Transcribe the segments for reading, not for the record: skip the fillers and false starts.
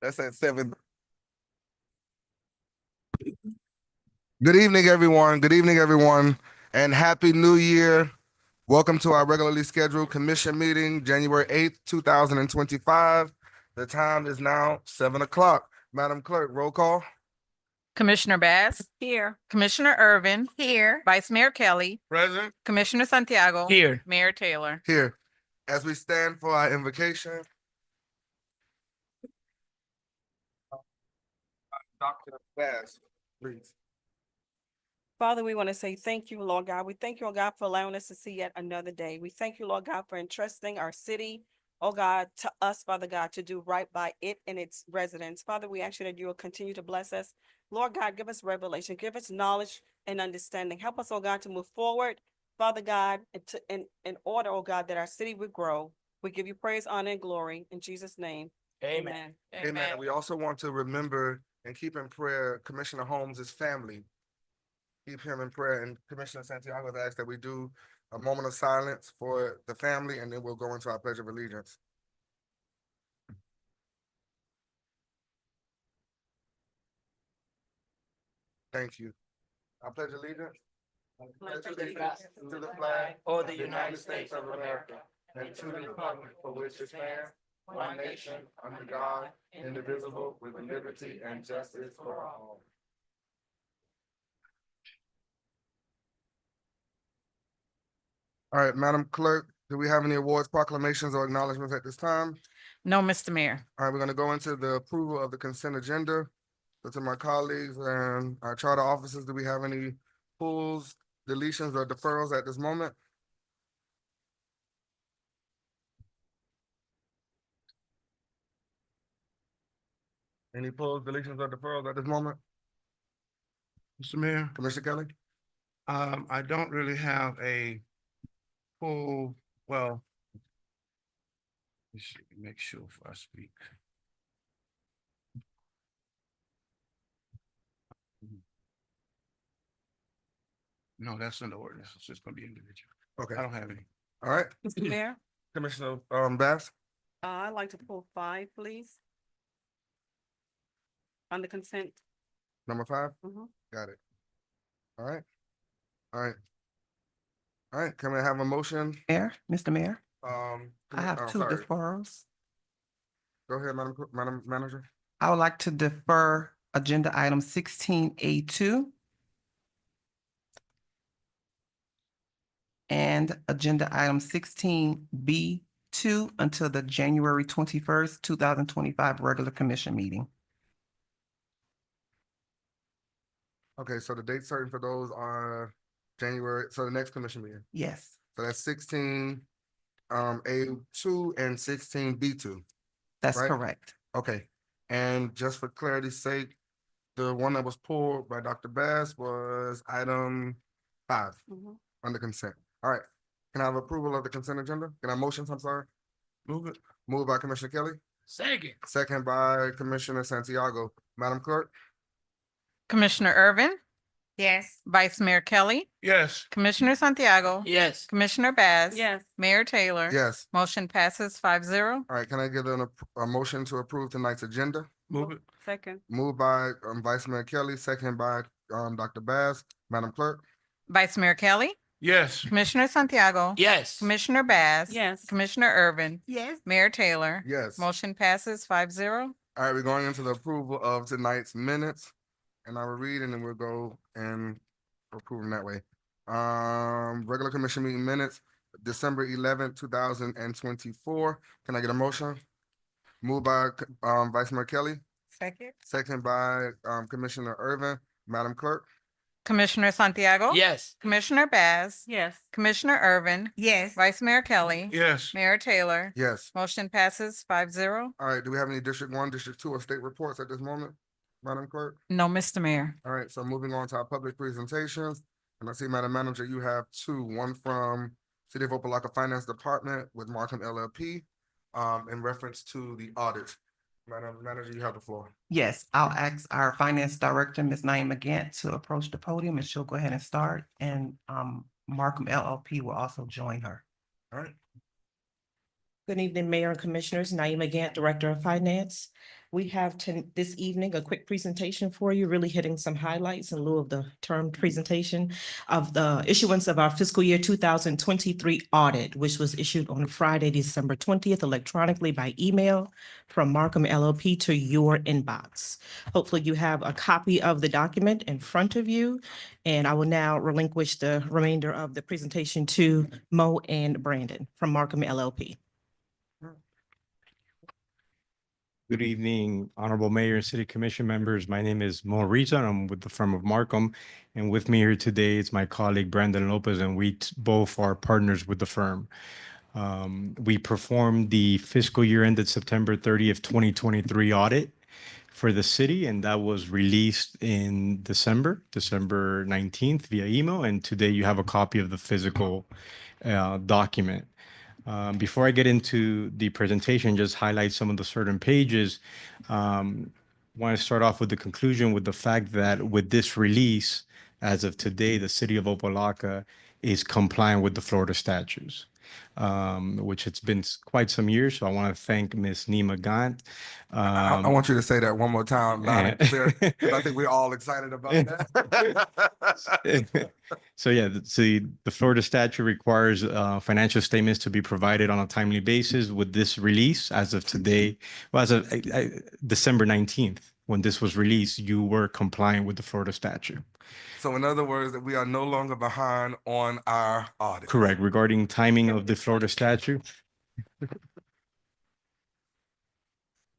That's at 7. Good evening, everyone. Good evening, everyone, and Happy New Year. Welcome to our regularly scheduled commission meeting, January 8th, 2025. The time is now 7 o'clock. Madam Clerk, roll call. Commissioner Bass. Here. Commissioner Irvin. Here. Vice Mayor Kelly. Present. Commissioner Santiago. Here. Mayor Taylor. Here. As we stand for our invocation, Dr. Bass, please. Father, we want to say thank you, Lord God. We thank you, oh God, for allowing us to see yet another day. We thank you, Lord God, for entrusting our city, oh God, to us, Father God, to do right by it and its residents. Father, we ask you that you will continue to bless us. Lord God, give us revelation, give us knowledge and understanding. Help us, oh God, to move forward, Father God, in order, oh God, that our city would grow. We give you praise, honor, and glory in Jesus' name. Amen. Amen. We also want to remember and keep in prayer Commissioner Holmes' family. Keep him in prayer, and Commissioner Santiago has asked that we do a moment of silence for the family, and then we'll go into our Pledge of Allegiance. Thank you. I pledge allegiance to the flag of the United States of America, and to the republic for which it stands, one nation, under God, indivisible, with liberty and justice for all. All right, Madam Clerk, do we have any awards, proclamations, or acknowledgements at this time? No, Mr. Mayor. All right, we're gonna go into the approval of the consent agenda. So to my colleagues and our charter officers, do we have any pulls, deletions, or deferrals at this moment? Any pulls, deletions, or deferrals at this moment? Mr. Mayor, Commissioner Kelly? I don't really have a full, well, let's make sure before I speak. No, that's in the ordinance. It's just gonna be individual. Okay, I don't have any. all right. Mr. Mayor, Commissioner Bass? I'd like to pull 5, please. On the consent. Number 5? Mhm. Got it. All right. All right. All right, can we have a motion? Mr. Mayor, I have two sorry. deferrals. Go ahead, Madam Manager. I would like to defer agenda item 16A2 and agenda item 16B2 until the January 21st, 2025 regular commission meeting. Okay, so the date certain for those are January, so the next commission meeting. Yes, So that's 16 A2 and 16B2. that's Right. correct. Okay, and just for clarity's sake, the one that was pulled by Dr. Bass was item 5 Mhm. under consent. All right, can I have approval of the consent agenda? Can I have motions? I'm sorry. Move it. Moved by Commissioner Kelly, Second. second by Commissioner Santiago. Madam Clerk? Commissioner Irvin. Yes. Vice Mayor Kelly. Yes. Commissioner Santiago. Yes. Commissioner Bass. Yes. Mayor Taylor. Yes. Motion passes 5-0. All right, can I get a motion to approve tonight's agenda? Move it. Second. Moved by Vice Mayor Kelly, second by Dr. Bass. Madam Clerk? Vice Mayor Kelly. Yes. Commissioner Santiago. Yes. Commissioner Bass. Yes. Commissioner Irvin. Yes. Mayor Taylor. Yes. Motion passes 5-0. All right, we're going into the approval of tonight's minutes. And I will read and then we'll go and approve them that way. Regular commission meeting minutes, December 11th, 2024. Can I get a motion? Moved by Vice Mayor Kelly, Second. second by Commissioner Irvin. Madam Clerk? Commissioner Santiago. Yes. Commissioner Bass. Yes. Commissioner Irvin. Yes. Vice Mayor Kelly. Yes. Mayor Taylor. Yes. Motion passes 5-0. All right, do we have any District 1, District 2, or state reports at this moment, Madam Clerk? No, Mr. Mayor. All right, so moving on to our public presentations. And I see, Madam Manager, you have 2, one from City of Opa-locka Finance Department with Markham LLP in reference to the audit. Madam Manager, you have the floor. Yes, I'll ask our finance director, Ms. Naima Gant, to approach the podium and she'll go ahead and start. And Markham LLP will also join her. All right. Good evening, Mayor and Commissioners. Naima Gant, Director of Finance. We have this evening a quick presentation for you, really hitting some highlights in lieu of the term presentation of the issuance of our fiscal year 2023 audit, which was issued on Friday, December 20th, electronically by email from Markham LLP to your inbox. Hopefully you have a copy of the document in front of you, and I will now relinquish the remainder of the presentation to Mo and Brandon from Markham LLP. Good evening, Honorable Mayor and City Commission members. My name is Mo Riza. I'm with the firm of Markham. And with me here today is my colleague Brandon Lopez, and we both are partners with the firm. We performed the fiscal year ended September 30th, 2023 audit for the city, and that was released in December 19th via email. And today you have a copy of the physical document. Before I get into the presentation, just highlight some of the certain pages. Want to start off with the conclusion with the fact that with this release, as of today, the city of Opa-locka is compliant with the Florida statutes, which it's been quite some years. So I want to thank Ms. Nima Gant. I want you to say that one more time, loud and clear, 'cause I think we're all excited about that. So yeah, the Florida statute requires financial statements to be provided on a timely basis. With this release, as of today, well, as of December 19th, when this was released, you were compliant with the Florida statute. So in other words, that we are no longer behind on our audit. Correct. Regarding timing of the Florida statute.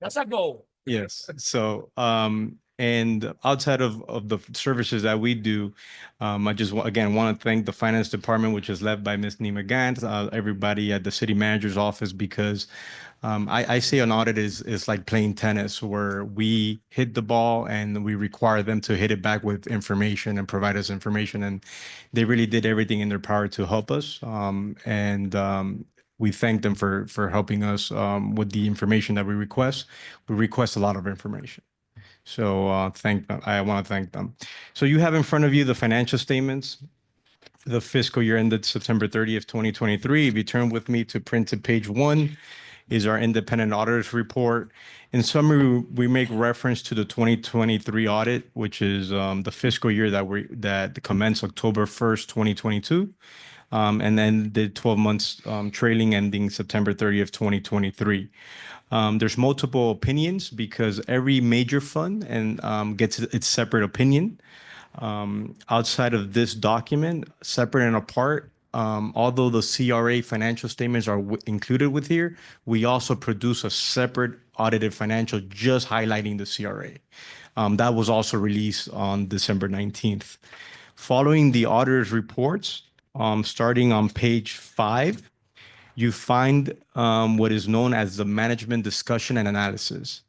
That's a goal. Yes. So, and outside of the services that we do, I just again want to thank the finance department, which is led by Ms. Nima Gant, everybody at the city manager's office, because I say an audit is like playing tennis, where we hit the ball and we require them to hit it back with information and provide us information. And they really did everything in their power to help us. We thank them for helping us with the information that we request. We request a lot of information. So thank them. I want to thank them. So you have in front of you the financial statements for the fiscal year ended September 30th, 2023. If you turn with me to printed page 1, is our independent auditor's report. In summary, we make reference to the 2023 audit, which is the fiscal year that commenced October 1st, 2022. And then the 12 months trailing ending September 30th, 2023. There's multiple opinions because every major fund gets its separate opinion. Outside of this document, separate and apart, although the CRA financial statements are included with here, we also produce a separate audited financial just highlighting the CRA. That was also released on December 19th. Following the auditor's reports, starting on page 5, you find what is known as the management discussion and analysis.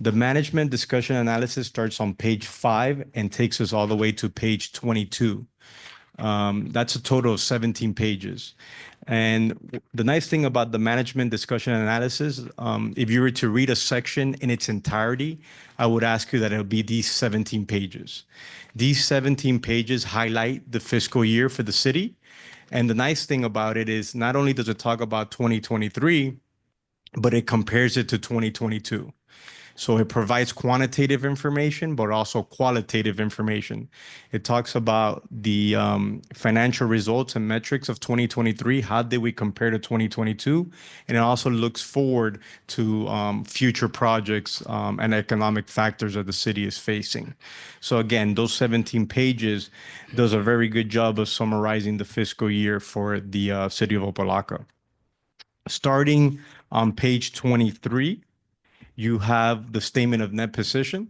The management discussion analysis starts on page 5 and takes us all the way to page 22. That's a total of 17 pages. And the nice thing about the management discussion analysis, if you were to read a section in its entirety, I would ask you that it'll be these 17 pages. These 17 pages highlight the fiscal year for the city. And the nice thing about it is not only does it talk about 2023, but it compares it to 2022. So it provides quantitative information, but also qualitative information. It talks about the financial results and metrics of 2023. How did we compare to 2022? And it also looks forward to future projects and economic factors that the city is facing. So again, those 17 pages does a very good job of summarizing the fiscal year for the city of Opa-locka. Starting on page 23, you have the statement of net position.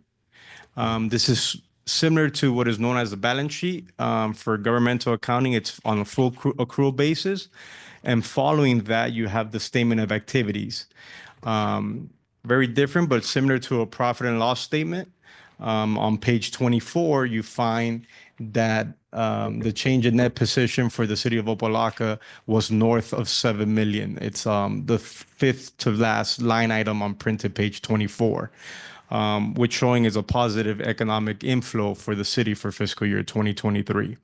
This is similar to what is known as the balance sheet. For governmental accounting, it's on a full accrual basis. And following that, you have the statement of activities. Very different, but similar to a profit and loss statement. On page 24, you find that the change in net position for the city of Opa-locka was north of 7 million. It's the fifth to last line item on printed page 24, which showing is a positive economic inflow for the city for fiscal year 2023.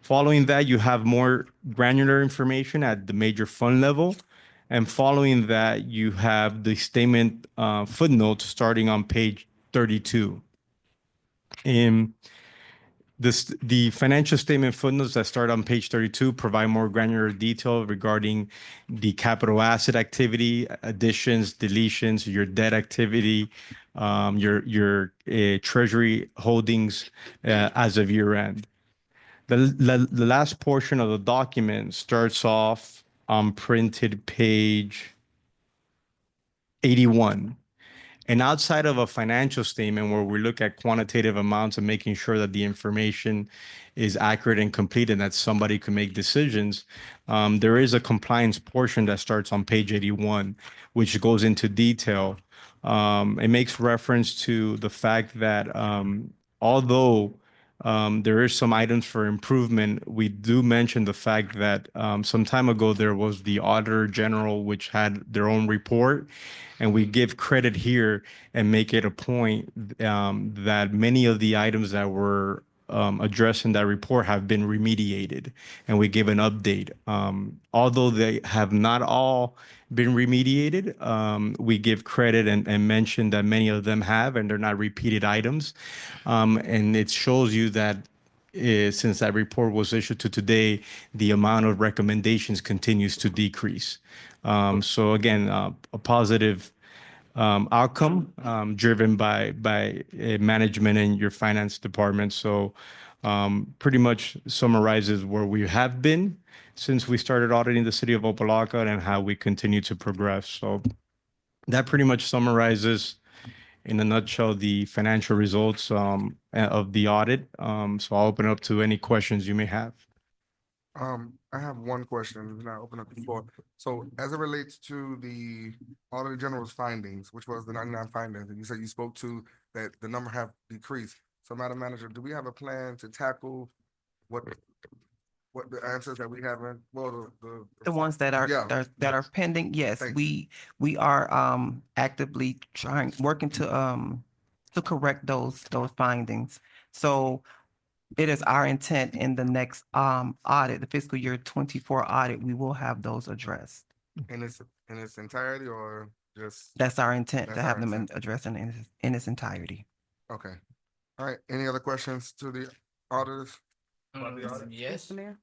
Following that, you have more granular information at the major fund level. And following that, you have the statement footnotes starting on page 32. In the financial statement footnotes that start on page 32 provide more granular detail regarding the capital asset activity, additions, deletions, your debt activity, your treasury holdings as of year end. The last portion of the document starts off on printed page 81. And outside of a financial statement where we look at quantitative amounts and making sure that the information is accurate and complete and that somebody can make decisions, there is a compliance portion that starts on page 81, which goes into detail. It makes reference to the fact that although there is some items for improvement, we do mention the fact that some time ago there was the Auditor General, which had their own report. And we give credit here and make it a point that many of the items that were addressed in that report have been remediated. And we give an update. Although they have not all been remediated, we give credit and mention that many of them have, and they're not repeated items. And it shows you that since that report was issued to today, the amount of recommendations continues to decrease. So again, a positive outcome driven by management and your finance department. So pretty much summarizes where we have been since we started auditing the city of Opa-locka and how we continue to progress. So that pretty much summarizes in a nutshell the financial results of the audit. So I'll open up to any questions you may have. I have one question, and I open up the floor. So as it relates to the Auditor General's findings, which was the 99 findings, and you said you spoke to that the number have decreased. So Madam Manager, do we have a plan to tackle what the answers that we haven't, well, The ones that are, Yeah. that are pending, yes, Thank we are actively working to correct those findings. So it is our intent in the next audit, the fiscal year 24 audit, we will have those addressed. in its entirety or just, That's our intent, That's to our have them intent. addressed in its entirety. okay. All right, any other questions to the auditors? Yes. Mr. Mayor,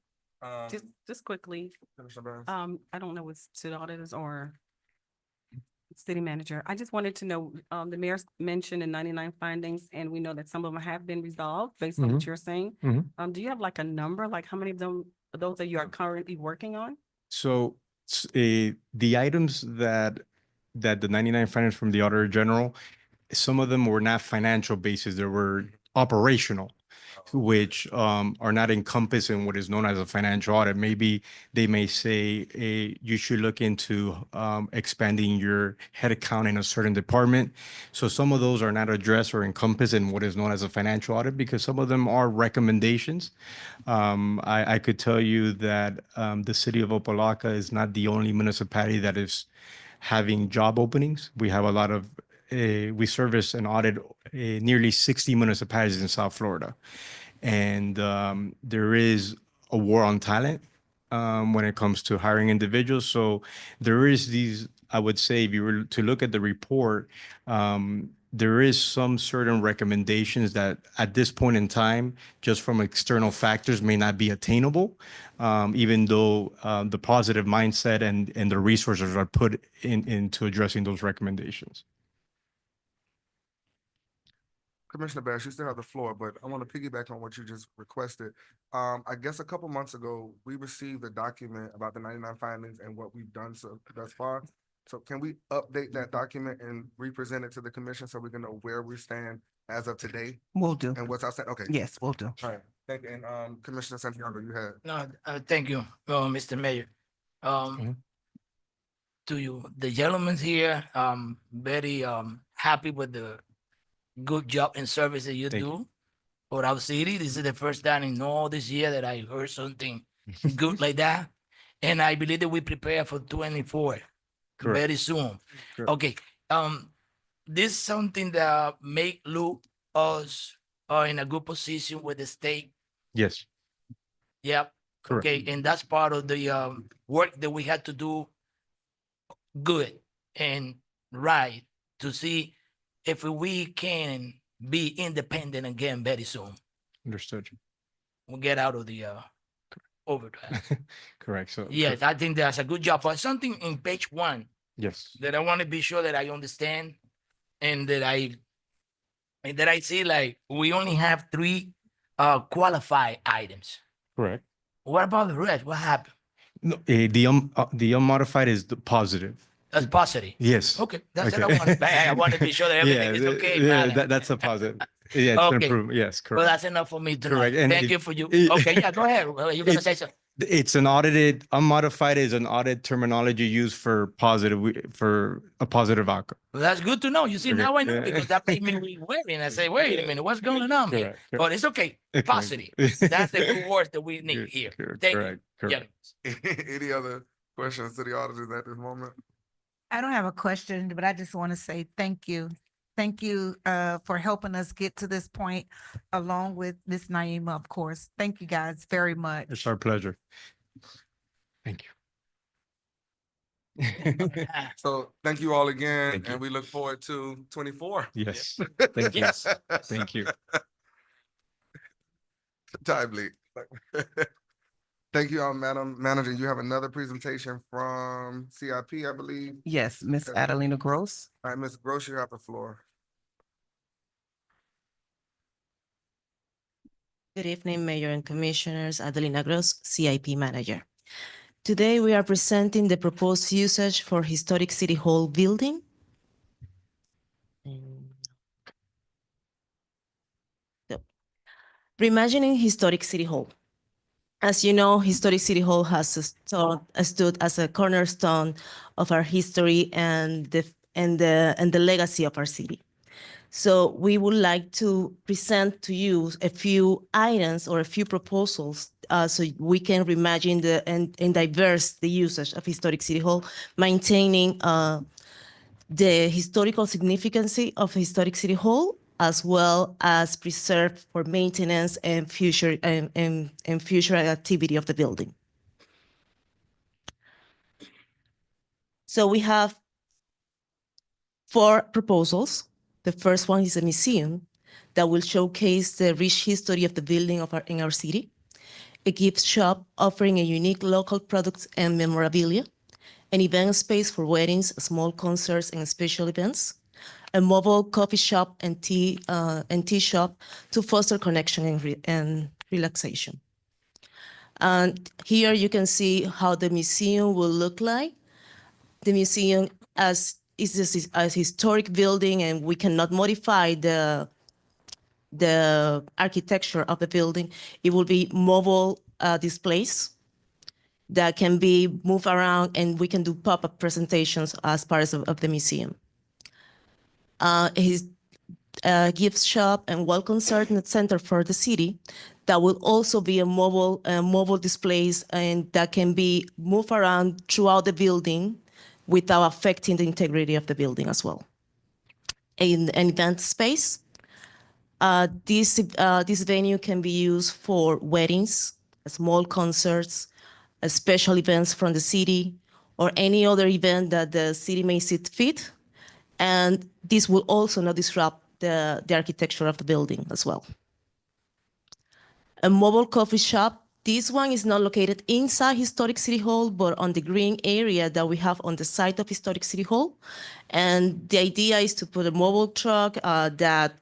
just quickly, Commissioner Barnes? I don't know what's to the auditors or city manager. I just wanted to know, the mayor's mentioned the 99 findings, and we know that some of them have been resolved based on what you're saying. Mhm. Do you have like a number, like how many of them, those that you are currently working on? So the items that the 99 findings from the Auditor General, some of them were not financial basis, they were operational, which are not encompassed in what is known as a financial audit. Maybe they may say, you should look into expanding your head count in a certain department. So some of those are not addressed or encompassed in what is known as a financial audit because some of them are recommendations. I could tell you that the city of Opa-locka is not the only municipality that is having job openings. We have a lot of, we service and audit nearly 60 municipalities in South Florida. And there is a war on talent when it comes to hiring individuals. So there is these, I would say, if you were to look at the report, there is some certain recommendations that at this point in time, just from external factors, may not be attainable, even though the positive mindset and the resources are put into addressing those recommendations. Commissioner Bash, you still have the floor, but I want to piggyback on what you just requested. I guess a couple months ago, we received a document about the 99 findings and what we've done thus far. So can we update that document and represent it to the commission so we can know where we stand as of today Will do. and what's outstanding? Okay. Yes, will do. All right, thank you. And Commissioner Santiago, you had. No, thank you, Mr. Mayor. To you, the gentlemen here, very happy with the good job and service that you Thank do for our city. This is the first time in all this year that I heard something good like that. And I believe that we prepare for 24 Correct. very soon. Correct. Okay. This is something that make look us in a good position with the state. Yes. Yep. Correct. Okay. And that's part of the work that we had to do good and right to see if we can be independent again very soon. Understood. We'll get out of the overdraft. Correct. So, Yes, I think that's a good job. But something in page 1 yes, that I want to be sure that I understand and that I see, like, we only have 3 qualified items. correct. What about the rest? What happened? No, the unmodified is the positive. That's positive. Yes. Okay, that's Okay. what I want. I want to be sure that everything is okay, yeah, man. that's a positive. Yeah, it's an Okay. improvement. Yes, Well, correct. that's enough for me tonight. Correct, and Thank it- you for you. it- Okay, yeah, go ahead. Well, you're gonna It- say something. It's an audited, unmodified is an audit terminology used for for a positive outcome. Well, that's good to know. You see, Okay, now I know yeah. because that made me worry. And I say, wait a minute, what's going on here? Correct, correct. But it's okay. Correct. Positive. That's the good word that we need Good, here. good, Thank correct, you. correct. Yeah. Any other questions to the auditors at this moment? I don't have a question, but I just want to say thank you. Thank you for helping us get to this point, along with Miss Naima, of course. Thank you guys very much. It's our pleasure. Thank you. So thank you all again, Thank you. and we look forward to 24. Yes. Thank you. Yes. Thank you. Timely. Thank you, Madam Manager. You have another presentation from CIP, I believe. Yes, Miss Okay. Adelina Gross. All right, Ms. Gross, you have the floor. Good evening, Mayor and Commissioners. Adelina Gross, CIP Manager. Today, we are presenting the proposed usage for Historic City Hall building. So, reimagining Historic City Hall. As you know, Historic City Hall has stood as a cornerstone of our history and the legacy of our city. So we would like to present to you a few items or a few proposals so we can reimagine and diverse the usage of Historic City Hall, maintaining the historical significance of Historic City Hall, as well as preserve for maintenance and future and future activity of the building. So we have 4 proposals. The first one is a museum that will showcase the rich history of the building in our city. A gift shop offering a unique local products and memorabilia. An event space for weddings, small concerts, and special events. A mobile coffee shop and tea shop to foster connection and relaxation. And here you can see how the museum will look like. The museum is a historic building, and we cannot modify the architecture of the building. It will be mobile displays that can be moved around, and we can do pop-up presentations as part of the museum. His gift shop and welcome center for the city that will also be a mobile displays, and that can be moved around throughout the building without affecting the integrity of the building as well. In an event space, this venue can be used for weddings, small concerts, special events from the city, or any other event that the city may see fit. And this will also not disrupt the architecture of the building as well. A mobile coffee shop. This one is not located inside Historic City Hall, but on the green area that we have on the site of Historic City Hall. And the idea is to put a mobile truck that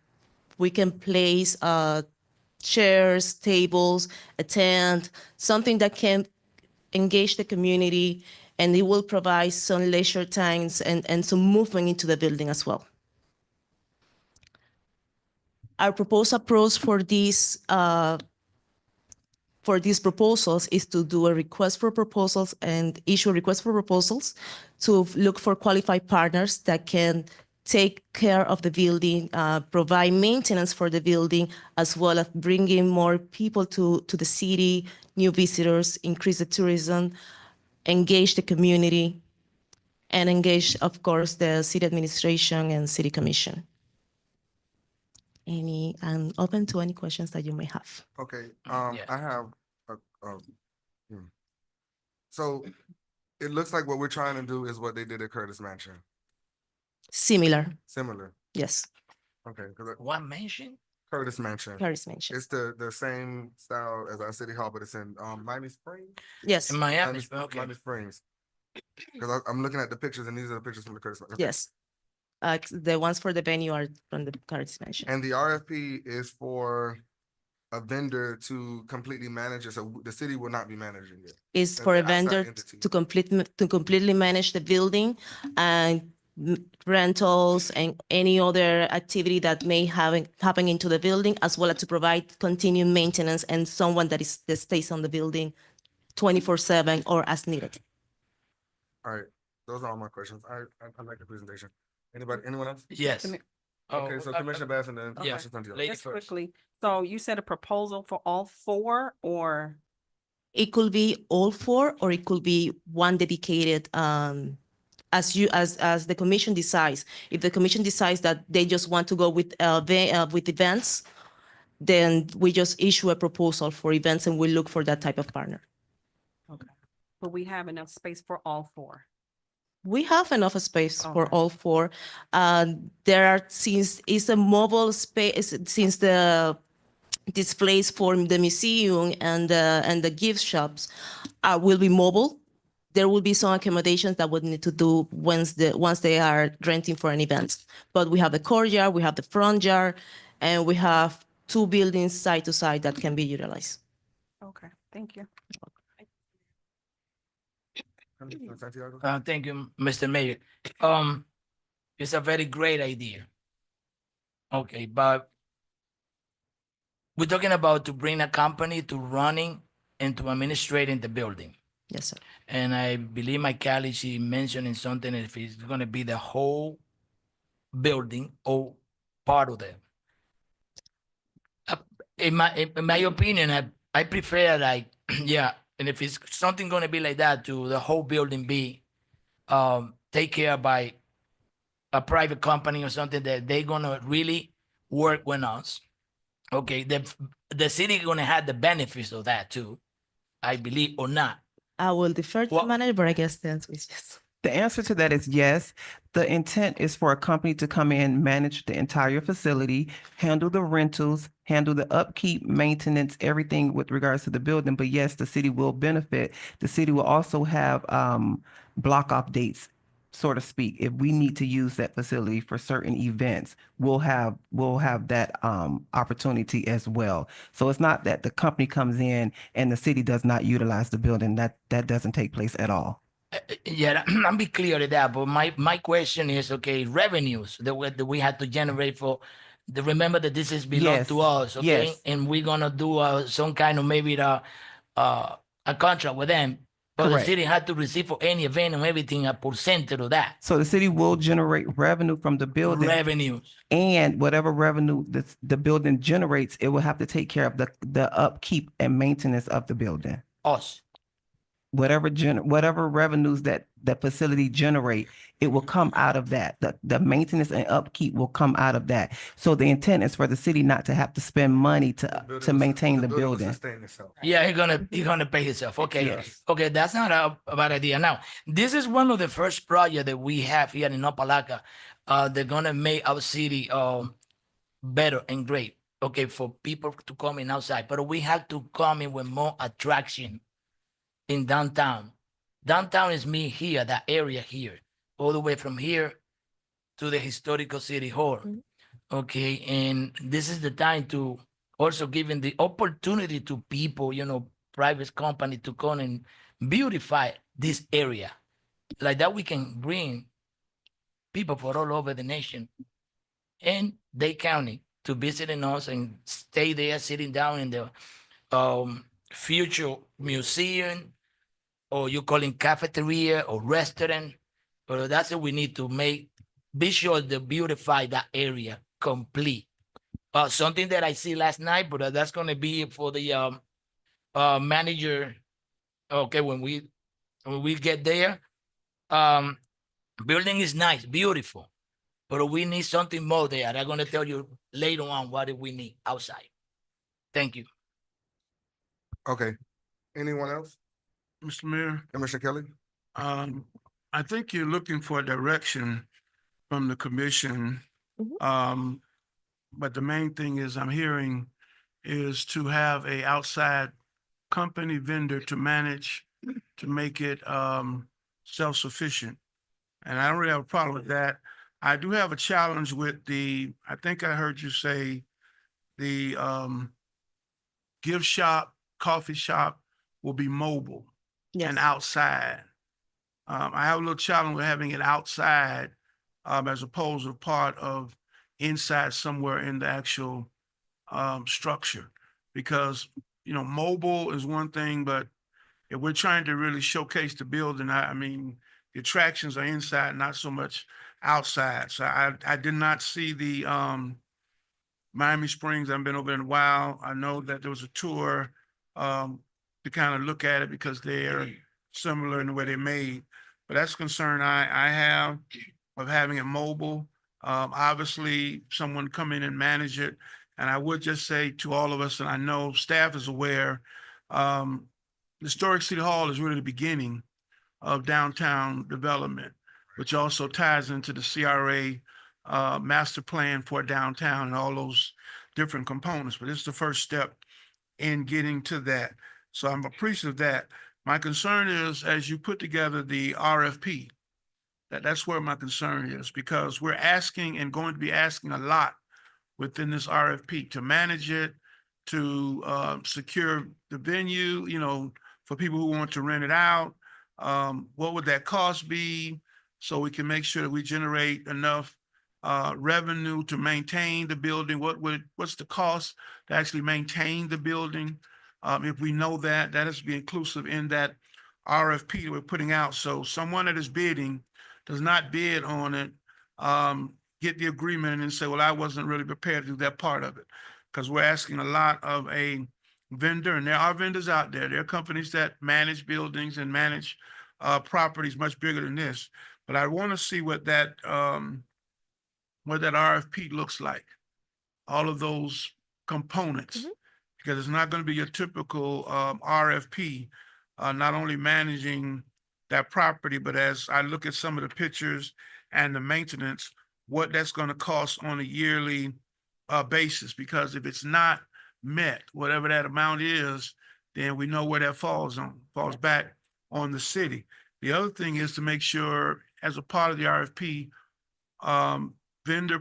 we can place chairs, tables, a tent, something that can engage the community, and it will provide some leisure times and some movement into the building as well. Our proposed approach for these proposals is to do a request for proposals and issue a request for proposals to look for qualified partners that can take care of the building, provide maintenance for the building, as well as bringing more people to the city, new visitors, increase the tourism, engage the community, and engage, of course, the city administration and city commission. I'm open to any questions that you may have. Okay, Yeah. I have, so it looks like what we're trying to do is what they did at Curtis Mansion, Similar, similar. yes, Okay, because What mention? Curtis Mansion, Paris mentioned. it's the same style as our city hall, but it's in Miami Springs. Yes, In Miami, Miami, okay. Miami Springs. Because I'm looking at the pictures, and these are the pictures from the Curtis. Okay. yes. The ones for the venue are from the Paris mentioned. And the RFP is for a vendor to completely manage it, so the city will not be managing it. Is That's for a the outside vendor entity. to completely manage the building and rentals and any other activity that may happen into the building, as well as to provide continued maintenance and someone that stays on the building 24/7 or as needed. All right, those are all my questions. I like the presentation. Anyone else? Yes. Commi- Okay, so Commissioner Bass and then Yeah. Commissioner Santiago. Lady Just first. quickly, so you said a proposal for all four, or? It could be all four, or it could be one dedicated, as the commission decides. If the commission decides that they just want to go with events, then we just issue a proposal for events and we look for that type of partner. Okay. But we have enough space for all four. We have enough space for Okay. all four. There are, since it's a mobile space, since the displays for the museum and the gift shops will be mobile, there will be some accommodations that would need to do once they are renting for an event. But we have the courtyard, we have the front yard, and we have two buildings side to side that can be utilized. Okay, thank you. Commissioner Santiago? Thank you, Mr. Mayor. It's a very great idea. Okay, but we're talking about to bring a company to running and to administrating the building. Yes, sir. And I believe my colleague, she mentioning something, if it's gonna be the whole building or part of it. In my opinion, I prefer like, yeah, and if it's something gonna be like that, to the whole building be take care by a private company or something that they gonna really work with us. Okay, the city gonna have the benefits of that too, I believe, or not. I will defer to the Well- manager, but I guess the answer is yes. The answer to that is yes. The intent is for a company to come in, manage the entire facility, handle the rentals, handle the upkeep, maintenance, everything with regards to the building. But yes, the city will benefit. The city will also have block off dates, so to speak. If we need to use that facility for certain events, we'll have that opportunity as well. So it's not that the company comes in and the city does not utilize the building. That doesn't take place at all. Yeah, I'm be clear to that, but my question is, okay, revenues that we had to generate for, remember that this is belong to Yes, us, okay? yes. And we're gonna do some kind of maybe a contract with them, but the Correct. city had to receive for any event and everything a percentage of that. So the city will generate revenue from the building, Revenues. and whatever revenue the building generates, it will have to take care of the upkeep and maintenance of the building. Us. Whatever revenues that the facility generate, it will come out of that. The maintenance and upkeep will come out of that. So the intent is for the city not to have to spend money to maintain the will building. sustain itself. Yeah, he gonna pay himself. Okay, Yes. okay, that's not a bad idea. Now, this is one of the first projects that we have here in Opa-locka. They're gonna make our city better and great. Okay, for people to come in outside, but we have to come in with more attraction in downtown. Downtown is me here, that area here, all the way from here to the historical city hall. Mhm. Okay, and this is the time to also giving the opportunity to people, private company to come and beautify this area. Like that, we can bring people from all over the nation and Dade County to visiting us and stay there, sitting down in the future museum, or you call it cafeteria or restaurant. But that's what we need to be sure to beautify that area complete. Something that I see last night, but that's gonna be for the manager. Okay, when we get there, building is nice, beautiful, but we need something more there. I'm gonna tell you later on what do we need outside. Thank you. Okay, anyone else? Mr. Mayor, Commissioner Kelly? I think you're looking for direction from the commission. Mhm. But the main thing is I'm hearing is to have a outside company vendor to manage, to make it, self-sufficient. And I don't really have a problem with that. I do have a challenge with I think I heard you say the, gift shop, coffee shop will be mobile Yes. and outside. I have a little challenge with having it outside, as opposed to part of inside somewhere in the actual, structure. Because, mobile is one thing, but if we're trying to really showcase the building, I mean, the attractions are inside, not so much outside. So I did not see the, Miami Springs. I haven't been over in a while. I know that there was a tour, to kind of look at it because they're similar in the way they're made. But that's a concern I have of having it mobile. Obviously, someone come in and manage it. And I would just say to all of us, and I know staff is aware, the Historic City Hall is really the beginning of downtown development, which also ties into the CRA master plan for downtown and all those different components. But it's the first step in getting to that. So I'm appreciative of that. My concern is as you put together the RFP, that's where my concern is, because we're asking and going to be asking a lot within this RFP to manage it, to secure the venue, for people who want to rent it out. What would that cost be? So we can make sure that we generate enough revenue to maintain the building. What's the cost to actually maintain the building? If we know that, that has to be inclusive in that RFP that we're putting out. So someone that is bidding does not bid on it, get the agreement and say, well, I wasn't really prepared to do that part of it. Because we're asking a lot of a vendor, and there are vendors out there. There are companies that manage buildings and manage properties much bigger than this. But I want to see what that RFP looks like. All of those components, because it's not going to be your typical RFP, not only managing that property, but as I look at some of the pictures and the maintenance, what that's going to cost on a yearly basis. Because if it's not met, whatever that amount is, then we know where that falls back on the city. The other thing is to make sure, as a part of the RFP,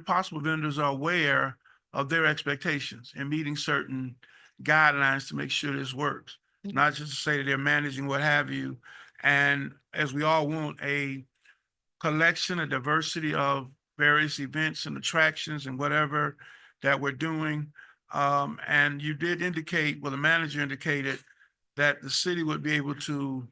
possible vendors are aware of their expectations and meeting certain guidelines to make sure this works. Not just to say that they're managing what have you. And as we all want a collection, a diversity of various events and attractions and whatever that we're doing. And you did indicate, well, the manager indicated that the city would be able to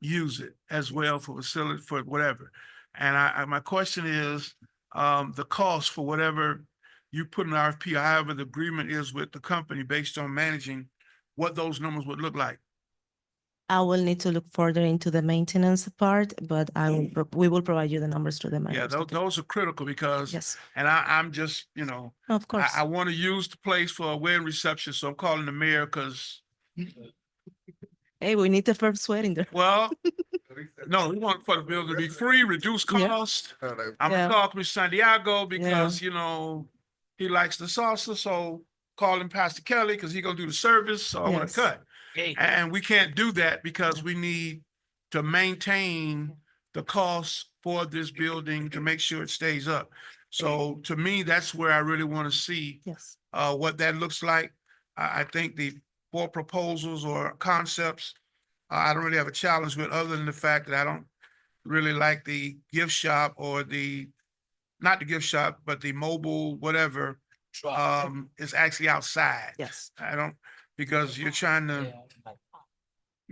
use it as well for facility, for whatever. And my question is, the cost for whatever you put in an RFP, or however the agreement is with the company based on managing, what those numbers would look like. I will need to look further into the maintenance part, but we will provide you the numbers to the Yeah, managers. those are critical because, Yes, and I'm just, of course. I want to use the place for a wedding reception, so I'm calling the mayor because, Hey, we need the first wedding there. well, no, we want for the building to be free, reduced Yeah. cost. Uh, I'm Yeah. gonna talk with Santiago because, he likes the salsa, so call him Pastor Kelly because he's gonna do the service, so I want Yes. to cut. Hey, And we can't do that because we need to maintain the costs for this building to make sure it stays up. So to me, that's where I really want to see Yes. what that looks like. I think the 4 proposals or concepts, I don't really have a challenge with, other than the fact that I don't really like the gift shop or not the gift shop, but the mobile, whatever, is actually outside. Yes. I don't, because you're trying to,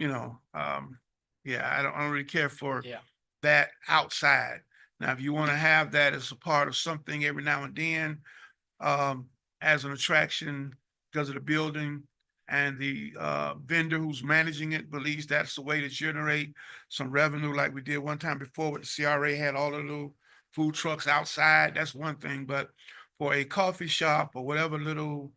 I don't really care for Yeah. that outside. Now, if you want to have that as a part of something every now and then, as an attraction because of the building and the vendor who's managing it believes that's the way to generate some revenue, like we did one time before with the CRA, had all the little food trucks outside, that's one thing. But for a coffee shop or whatever little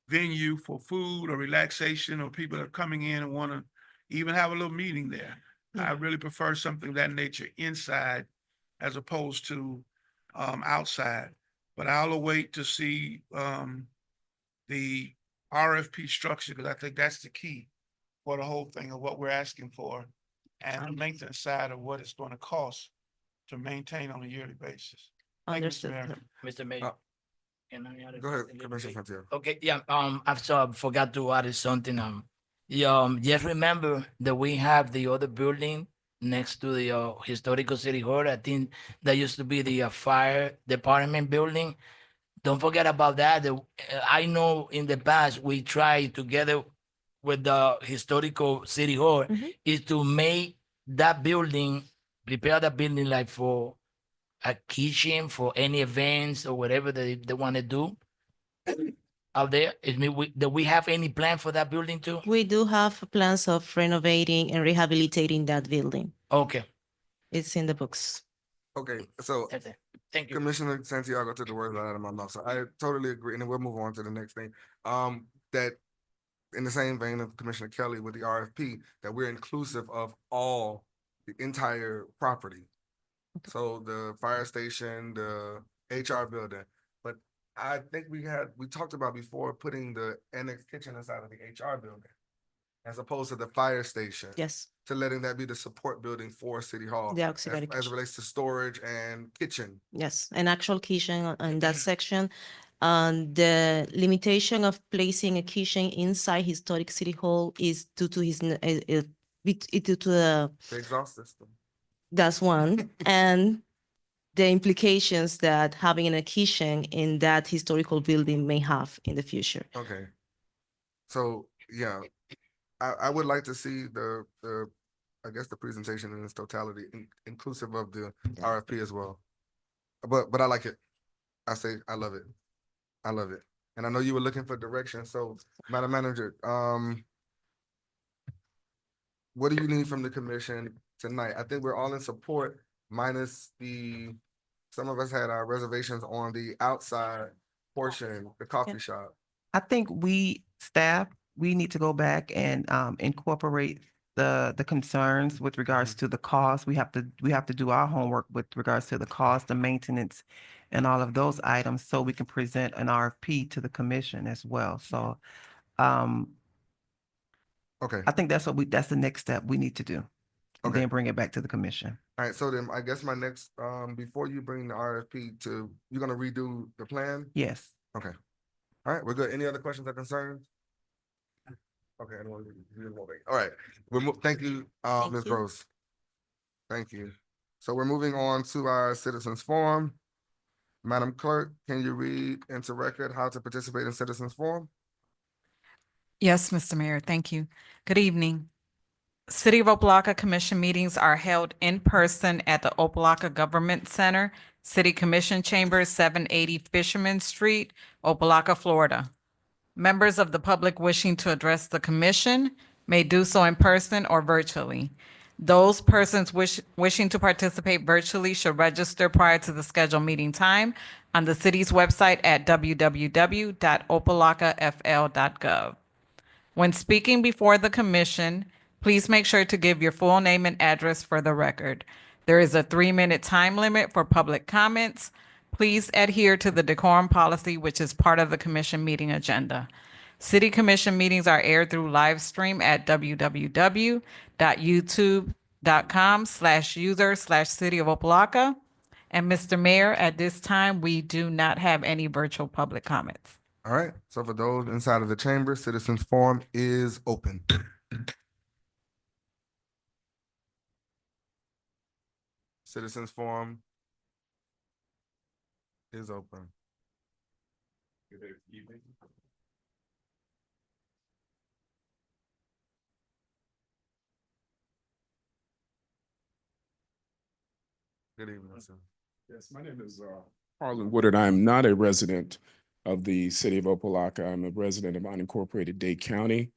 venue for food or relaxation, or people that are coming in and want to even have a little meeting there, I really prefer something of that nature inside as opposed to outside. But I'll await to see the RFP structure, because I think that's the key for the whole thing of what we're asking for, and the maintenance side of what it's going to cost to maintain on a yearly basis. Thank you, Mr. Understood. Mayor. Mr. Mayor. Uh, Can I add a Go ahead, little Commissioner bit? Frontier. Okay, yeah, I forgot to add something. Just remember that we have the other building next to the historical city hall. I think that used to be the fire department building. Don't forget about that. I know in the past we tried together with the historical city hall Mhm. is to make that building, prepare that building like for a kitchen for any events or whatever they want to do out there. Do we have any plan for that building too? We do have plans of renovating and rehabilitating that building. Okay, It's in the books. Okay, so that's it. Thank you. Commissioner Santiago took the words out of my mouth, so I totally agree, and then we'll move on to the next thing. That in the same vein of Commissioner Kelly with the RFP, that we're inclusive of all, the entire property. So the fire station, the HR building, but I think we talked about before putting the annex kitchen inside of the HR building as opposed to the fire station. Yes, To letting that be the support building for City Hall. the auxiliary As it kitchen. relates to storage and kitchen. Yes, an actual kitchen on that section. The limitation of placing a kitchen inside historic city hall is due to due to The exhaust system. that's one, and the implications that having a kitchen in that historical building may have in the future. Okay. So, yeah, I would like to see I guess the presentation in its totality, inclusive of the RFP as well. But I like it. I say, I love it. I love it. And I know you were looking for direction, so Madam Manager, what do you need from the commission tonight? I think we're all in support, minus some of us had our reservations on the outside portion, the coffee shop. I think staff, we need to go back and incorporate the concerns with regards to the cost. We have to do our homework with regards to the cost, the maintenance, and all of those items, so we can present an RFP to the commission as well. So Okay, I think that's the next step we need to do. And Okay. then bring it back to the commission. all right, so then I guess my next, before you bring the RFP you're gonna redo the plan? Yes. Okay. All right, we're good. Any other questions or concerns? Okay, all right, thank you, Thank Ms. you. Gross. Thank you. So we're moving on to our citizens forum. Madam Clerk, can you read into record how to participate in citizens forum? Yes, Mr. Mayor, thank you. Good evening. City of Opa-locka Commission meetings are held in person at the Opa-locka Government Center, City Commission Chambers, 780 Fisherman Street, Opa-locka, Florida. Members of the public wishing to address the commission may do so in person or virtually. Those persons wishing to participate virtually should register prior to the scheduled meeting time on the city's website at www.opalockafl.gov. When speaking before the commission, please make sure to give your full name and address for the record. There is a 3-minute time limit for public comments. Please adhere to the decorum policy, which is part of the commission meeting agenda. City commission meetings are aired through live stream at www.youtube.com/user/City of Opa-locka. And Mr. Mayor, at this time, we do not have any virtual public comments. All right, so for those inside of the chamber, citizens forum is open. Citizens forum is open. Good evening. Good evening, sir. Yes, my name is Harlan Woodard. I am not a resident of the city of Opa-locka. I'm a resident of unincorporated Dade County.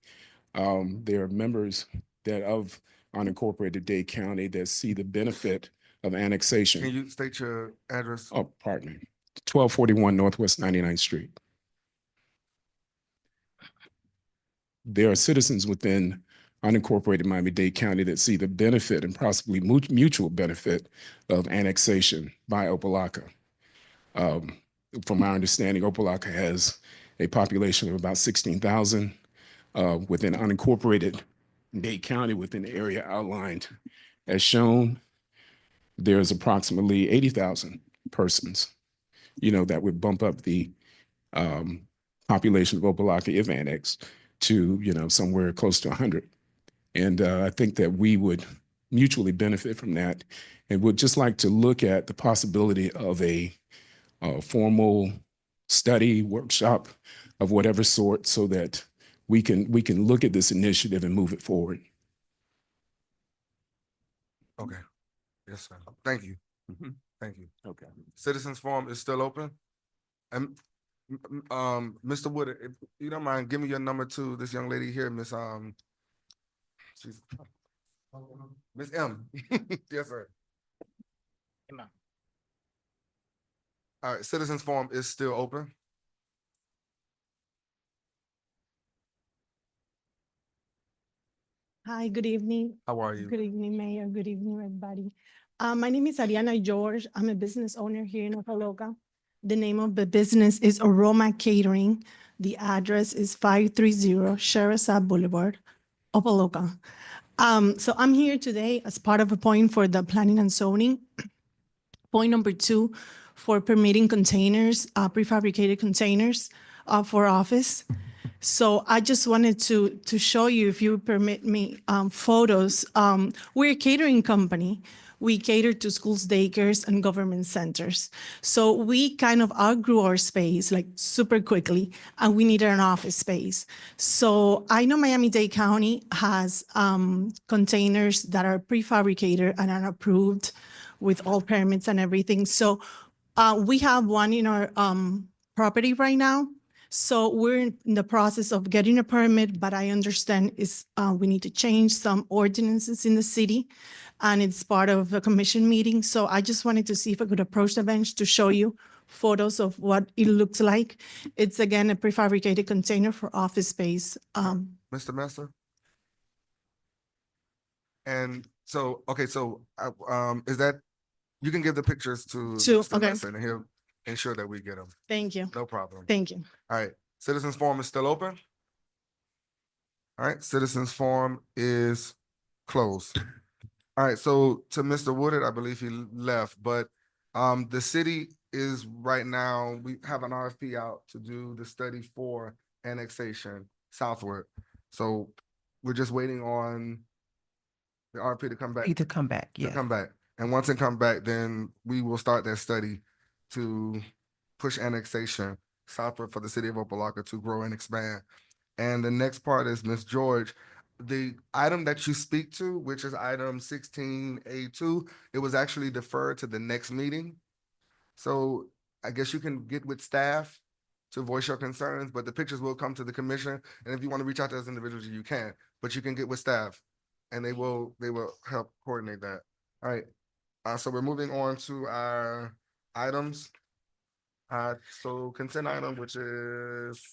There are members of unincorporated Dade County that see the benefit of annexation. Can you state your address? Oh, pardon me. 1241 Northwest 99th Street. There are citizens within unincorporated Miami-Dade County that see the benefit and possibly mutual benefit of annexation by Opa-locka. From my understanding, Opa-locka has a population of about 16,000 within unincorporated Dade County, within the area outlined as shown. There's approximately 80,000 persons, that would bump up the population of Opa-locka if annexed to, somewhere close to 100. And I think that we would mutually benefit from that, and would just like to look at the possibility of a formal study workshop of whatever sort, so that we can look at this initiative and move it forward. Okay. Yes, sir. Thank you. Mhm. Thank you. Okay. Citizens Forum is still open. And Mr. Wood, if you don't mind, give me your number to this young lady here, Miss she's Miss M. Yes, sir. Come on. All right, Citizens Forum is still open. Hi, good evening. How are you? Good evening, Mayor. Good evening, everybody. My name is Ariana George. I'm a business owner here in Opa-locka. The name of the business is Aroma Catering. The address is 530 Sharasat Boulevard, Opa-locka. So I'm here today as part of a point for the planning and zoning. Point number 2 for permitting containers, prefabricated containers for office. So I just wanted to show you, if you permit me, photos. We're a catering company. We cater to schools, daycares, and government centers. So we kind of outgrew our space like super quickly, and we needed an office space. So I know Miami-Dade County has containers that are prefabricated and are approved with all permits and everything. So we have one in our property right now. So we're in the process of getting a permit, but I understand we need to change some ordinances in the city, and it's part of a commission meeting. So I just wanted to see if I could approach the bench to show you photos of what it looks like. It's again a prefabricated container for office space. Mr. Messer? And so, okay, so is that, you can give the pictures to Mr. Okay. Messer, and he'll ensure that we get them. Thank you. No problem. Thank you. All right, Citizens Forum is still open? All right, Citizens Forum is closed. All right, so to Mr. Woodard, I believe he left, but the city is right now, we have an RFP out to do the study for annexation southward. So we're just waiting on the RFP to come back. To come back, To yes. come back. And once it come back, then we will start that study to push annexation southward for the city of Opa-locka to grow and expand. And the next part is Ms. George. The item that you speak to, which is item 16A2, it was actually deferred to the next meeting. So I guess you can get with staff to voice your concerns, but the pictures will come to the commission. And if you want to reach out to us individually, you can, but you can get with staff and they will help coordinate that. All right. So we're moving on to our items. So consent item, which is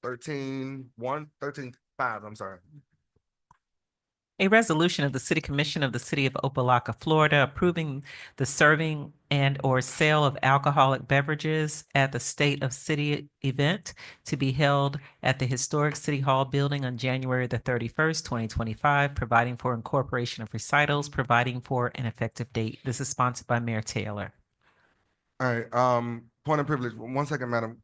13.5, I'm sorry. A resolution of the City Commission of the City of Opa-locka, Florida, approving the serving and/or sale of alcoholic beverages at the State of City event to be held at the Historic City Hall building on January the 31st, 2025, providing for incorporation of recitals, providing for an effective date. This is sponsored by Mayor Taylor. All right, point of privilege. 1 second, Madam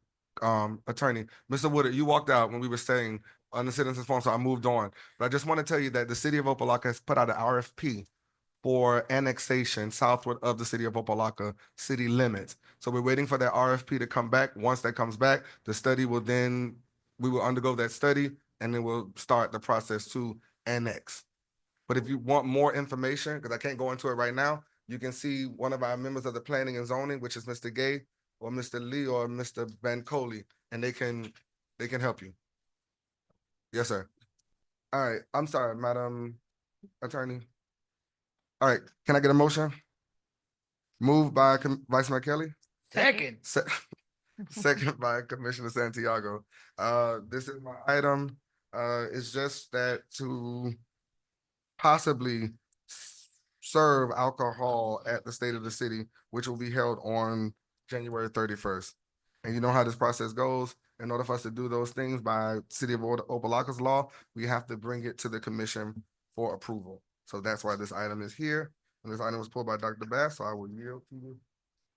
Attorney. Mr. Woodard, you walked out when we were saying on the citizens forum, so I moved on. But I just want to tell you that the city of Opa-locka has put out an RFP for annexation southward of the city of Opa-locka city limits. So we're waiting for that RFP to come back. Once that comes back, the study will then, we will undergo that study and then we'll start the process to annex. But if you want more information, because I can't go into it right now, you can see one of our members of the planning and zoning, which is Mr. Gay or Mr. Lee or Mr. Bancoli, and they can help you. Yes, sir. All right, I'm sorry, Madam Attorney. All right, can I get a motion? Moved by Vice Mayor Kelly, Second. second by Commissioner Santiago. This is my item. It's just that to possibly serve alcohol at the State of the City, which will be held on January 31st. And you know how this process goes. In order for us to do those things by City of Opa-locka's law, we have to bring it to the commission for approval. So that's why this item is here. And this item was pulled by Dr. Bass, so I will yield to you.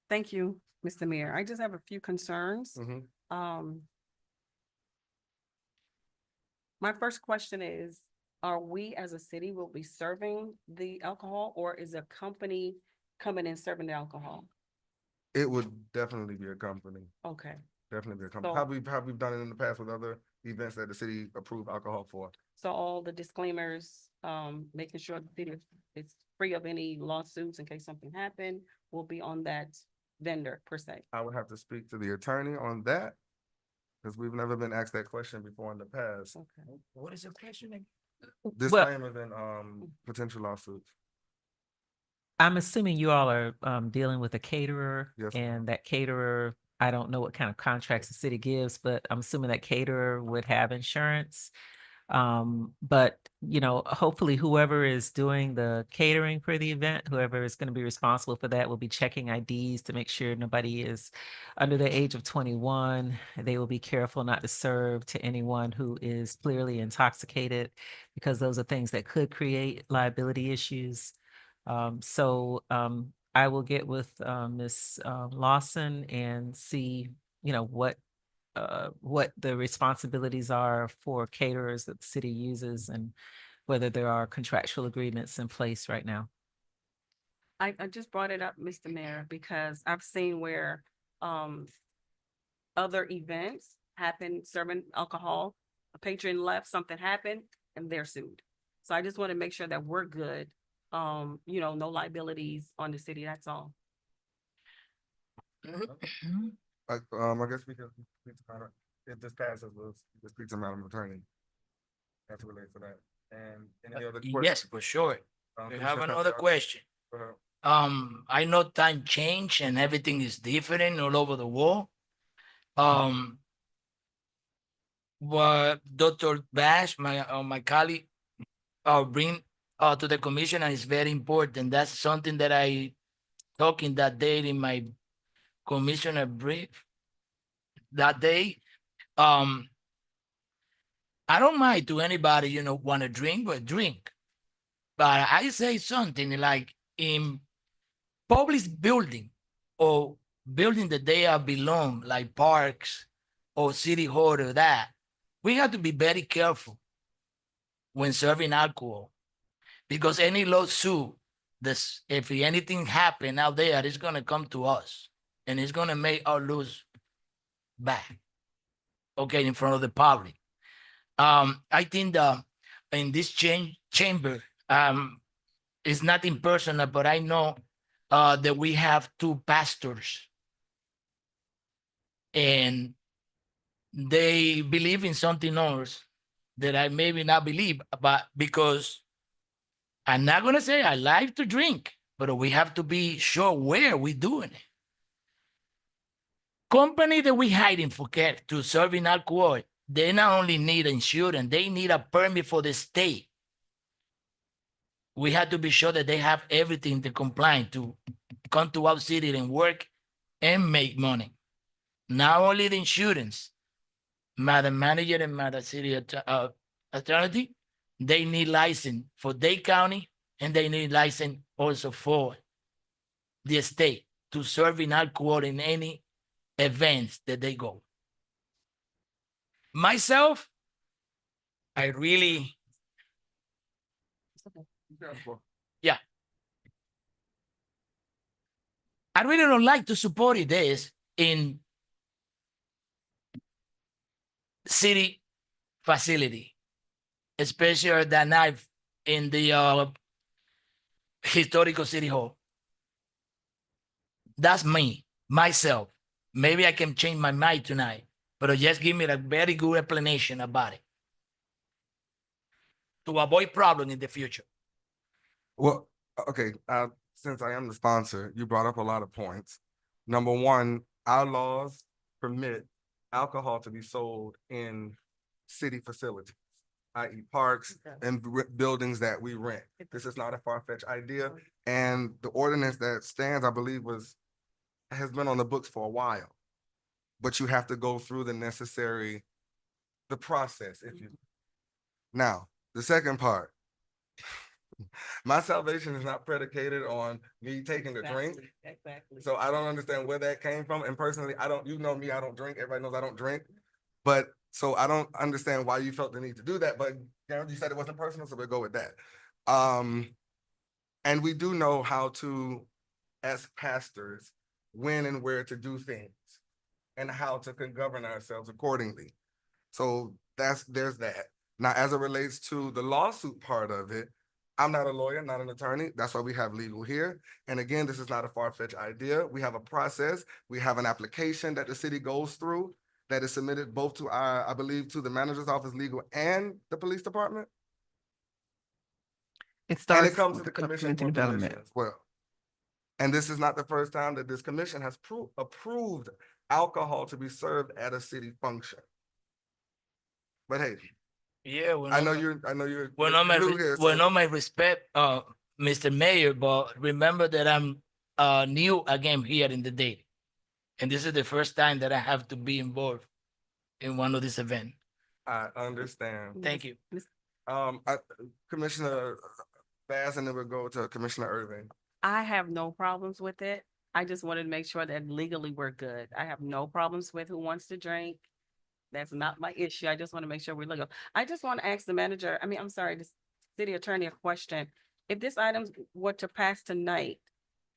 Thank you, Mr. Mayor. I just have a few concerns. Mhm. My first question is, are we as a city will be serving the alcohol, or is a company coming and serving the alcohol? It would definitely be a company. Okay, Definitely be a company. So- How we've done it in the past with other events that the city approved alcohol for. so all the disclaimers, making sure the city is free of any lawsuits in case something happened, will be on that vendor per se. I would have to speak to the attorney on that. Because we've never been asked that question before in the past. Okay. What is the question again? Disclaimers and potential lawsuits. I'm assuming you all are dealing with a caterer, Yes, ma'am. and that caterer, I don't know what kind of contracts the city gives, but I'm assuming that caterer would have insurance. But you know, hopefully whoever is doing the catering for the event, whoever is going to be responsible for that will be checking IDs to make sure nobody is under the age of 21. They will be careful not to serve to anyone who is clearly intoxicated, because those are things that could create liability issues. I will get with Ms. Lawson and see, you know, what the responsibilities are for caterers that the city uses, and whether there are contractual agreements in place right now. I just brought it up, Mr. Mayor, because I've seen where, other events happen serving alcohol, a patron left, something happened, and they're sued. So I just want to make sure that we're good. You know, no liabilities on the city, that's all. I guess we can, if this passes, we'll speak to Madam Attorney. That's related to that. And any other questions? Yes, for sure. We have Commissioner another Pepper? question. Go ahead. I know time change and everything is different all over the world. What Dr. Bash, my colleague, bring to the commission, and it's very important. That's something that I talking that day in my commissioner brief. That day, I don't mind to anybody, you know, want to drink, but drink. But I say something like in public building or building that they are belong, like parks or city hall or that, we have to be very careful when serving alcohol, because any lawsuit, this, if anything happen out there, it's gonna come to us, and it's gonna make our lose back, okay, in front of the public. I think in this chamber, it's nothing personal, but I know that we have two pastors, and they believe in something else that I maybe not believe, but because I'm not gonna say I like to drink, but we have to be sure where we're doing it. Company that we hiding for to serving alcohol, they not only need insurance, they need a permit for the state. We have to be sure that they have everything to comply to come to our city and work and make money. Not only the insurance, Madam Manager and Madam City Attorney, they need license for their county, and they need license also for the state to serve in alcohol in any events that they go. Myself, I really, yeah. I really don't like to support this in city facility, especially that night in the historical city hall. That's me, myself. Maybe I can change my mind tonight, but just give me a very good explanation about it to avoid problem in the future. Well, okay, since I am the sponsor, you brought up a lot of points. Number one, our laws permit alcohol to be sold in city facilities. i.e. parks and buildings that we rent. This is not a far-fetched idea. And the ordinance that stands, I believe, has been on the books for a while. But you have to go through the process, if you. Now, the second part. My salvation is not predicated on me taking a drink. Exactly. So I don't understand where that came from. And personally, you know me, I don't drink. Everybody knows I don't drink. But so I don't understand why you felt the need to do that. But you said it wasn't personal, so we'll go with that. And we do know how to, as pastors, when and where to do things and how to govern ourselves accordingly. So there's that. Now, as it relates to the lawsuit part of it, I'm not a lawyer, not an attorney. That's why we have legal here. And again, this is not a far-fetched idea. We have a process. We have an application that the city goes through that is submitted both to I believe, to the manager's office, legal, and the police department. It And starts it comes to with the the commission community for development. permission as well. And this is not the first time that this commission has approved alcohol to be served at a city function. But hey, Yeah, I know you're new here, well, so- no, my respect, Mr. Mayor, but remember that I'm new again here in the day. And this is the first time that I have to be involved in one of these events. I understand. Thank you. Commissioner Bass, and then we'll go to Commissioner Irving. I have no problems with it. I just wanted to make sure that legally we're good. I have no problems with who wants to drink. That's not my issue. I just want to make sure we're legal. I just want to ask the manager, the city attorney a question. If this item were to pass tonight,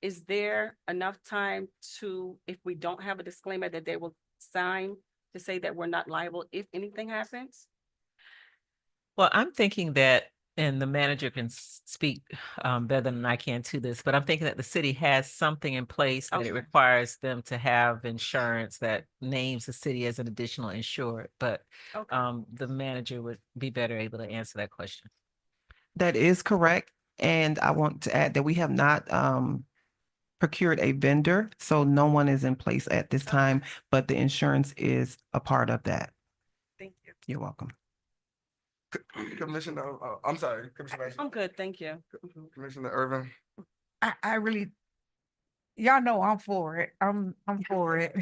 is there enough time if we don't have a disclaimer, that they will sign to say that we're not liable if anything happens? Well, I'm thinking that, and the manager can speak better than I can to this, but I'm thinking that the city has something in place that it Okay. requires them to have insurance that names the city as an additional insured, but Okay. the manager would be better able to answer that question. That is correct. And I want to add that we have not procured a vendor, so no one is in place at this time, but the insurance is a part of that. Thank you. You're welcome. Commissioner, I'm sorry, Commissioner. I'm good, thank you. Commissioner Irving. I really, y'all know I'm for it. I'm for it.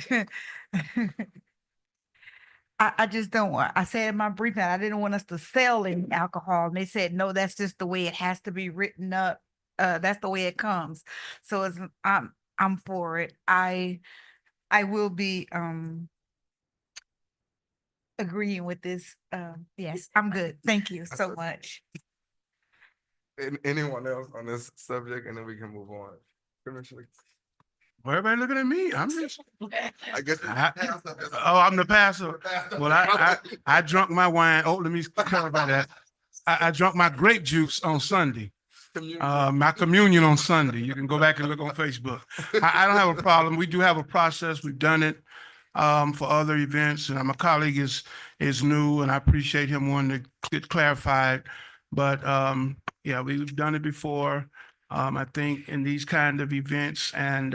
I just don't want, I said in my briefing, I didn't want us to sell any alcohol. And they said, no, that's just the way it has to be written up. That's the way it comes. So I'm for it. I will be agreeing with this. Yes, I'm good. Thank you so much. Anyone else on this subject, and then we can move on. Commissioner. Why everybody looking at me? I'm just, I guess. I'm the pastor. Well, I drunk my wine. Oh, let me clarify that. I drank my grape juice on Sunday. My communion on Sunday. You can go back and look on Facebook. I don't have a problem. We do have a process. We've done it for other events, and my colleague is new, and I appreciate him wanting to get clarified. But yeah, we've done it before. I think in these kind of events, and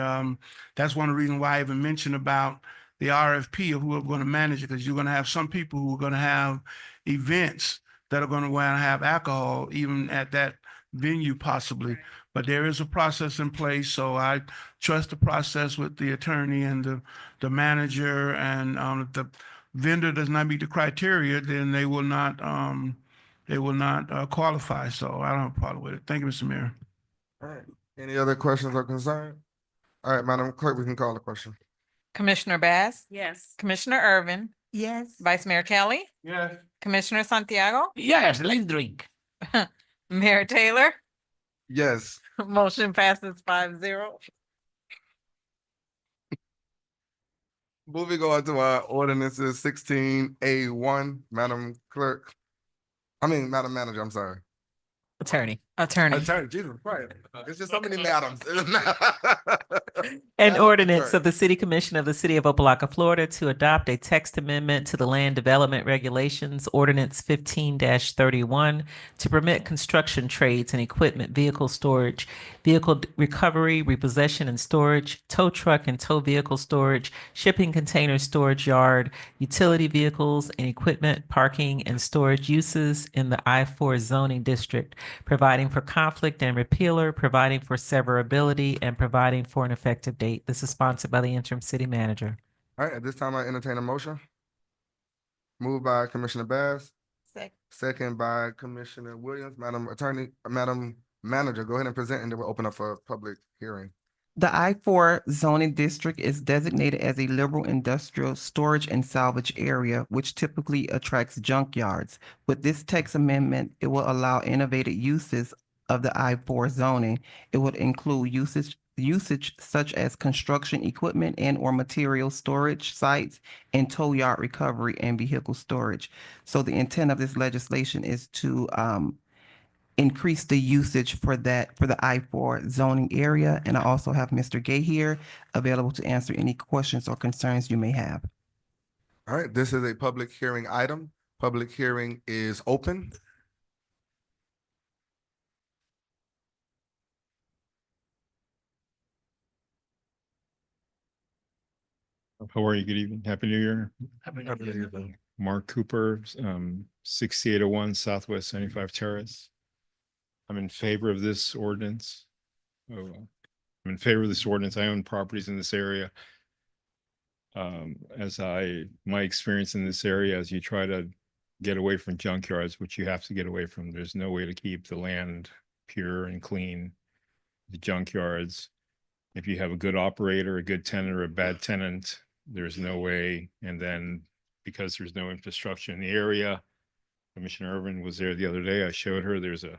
that's one of the reasons why I even mentioned about the RFP of who are going to manage it, because you're going to have some people who are going to have events that are going to want to have alcohol even at that venue possibly. But there is a process in place, so I trust the process with the attorney and the manager, and if the vendor does not meet the criteria, then they will not qualify. So I don't have a problem with it. Thank you, Mr. Mayor. All right. Any other questions or concerns? All right, Madam Clerk, we can call the question. Commissioner Bass, Yes. Commissioner Irvin, Yes. Vice Mayor Kelly, Yes. Commissioner Santiago, Yes, let's drink. Mayor Taylor. Yes. Motion passes 5-0. Moving on to our ordinances 16A1, Madam Manager, I'm sorry. Attorney. Attorney, Jesus Christ. It's just so many madams. An Madam ordinance Attorney. of the City Commission of the City of Opa-locka, Florida, to adopt a text amendment to the Land Development Regulations, Ordinance 15-31, to permit construction trades and equipment, vehicle storage, recovery, repossession and storage, tow truck and tow vehicle storage, shipping container storage yard, utility vehicles and equipment, parking and storage uses in the I-4 zoning district, providing for conflict and repealer, providing for severability, and providing for an effective date. This is sponsored by the interim city manager. All right, at this time, I entertain a motion. Moved by Commissioner Bass, second by Commissioner Williams. Madam Attorney, Madam Manager, go ahead and present, and then we'll open up for a public hearing. The I-4 zoning district is designated as a liberal industrial storage and salvage area, which typically attracts junkyards. With this text amendment, it will allow innovative uses of the I-4 zoning. It would include usage such as construction equipment and or material storage sites and tow yard recovery and vehicle storage. So the intent of this legislation is to increase the usage for the I-4 zoning area. And I also have Mr. Gay here available to answer any questions or concerns you may have. All right, this is a public hearing item. Public hearing is open. How are you? Good evening. Happy New Year. Happy New Year. Mark Cooper, 6801 Southwest 75 Terrace. I'm in favor of this ordinance. I'm in favor of this ordinance. I own properties in this area. My experience in this area, as you try to get away from junkyards, which you have to get away from, there's no way to keep the land pure and clean. The junkyards, if you have a good operator, a good tenant, or a bad tenant, there's no way. And then because there's no infrastructure in the area, Commissioner Irvin was there the other day. I showed her there's a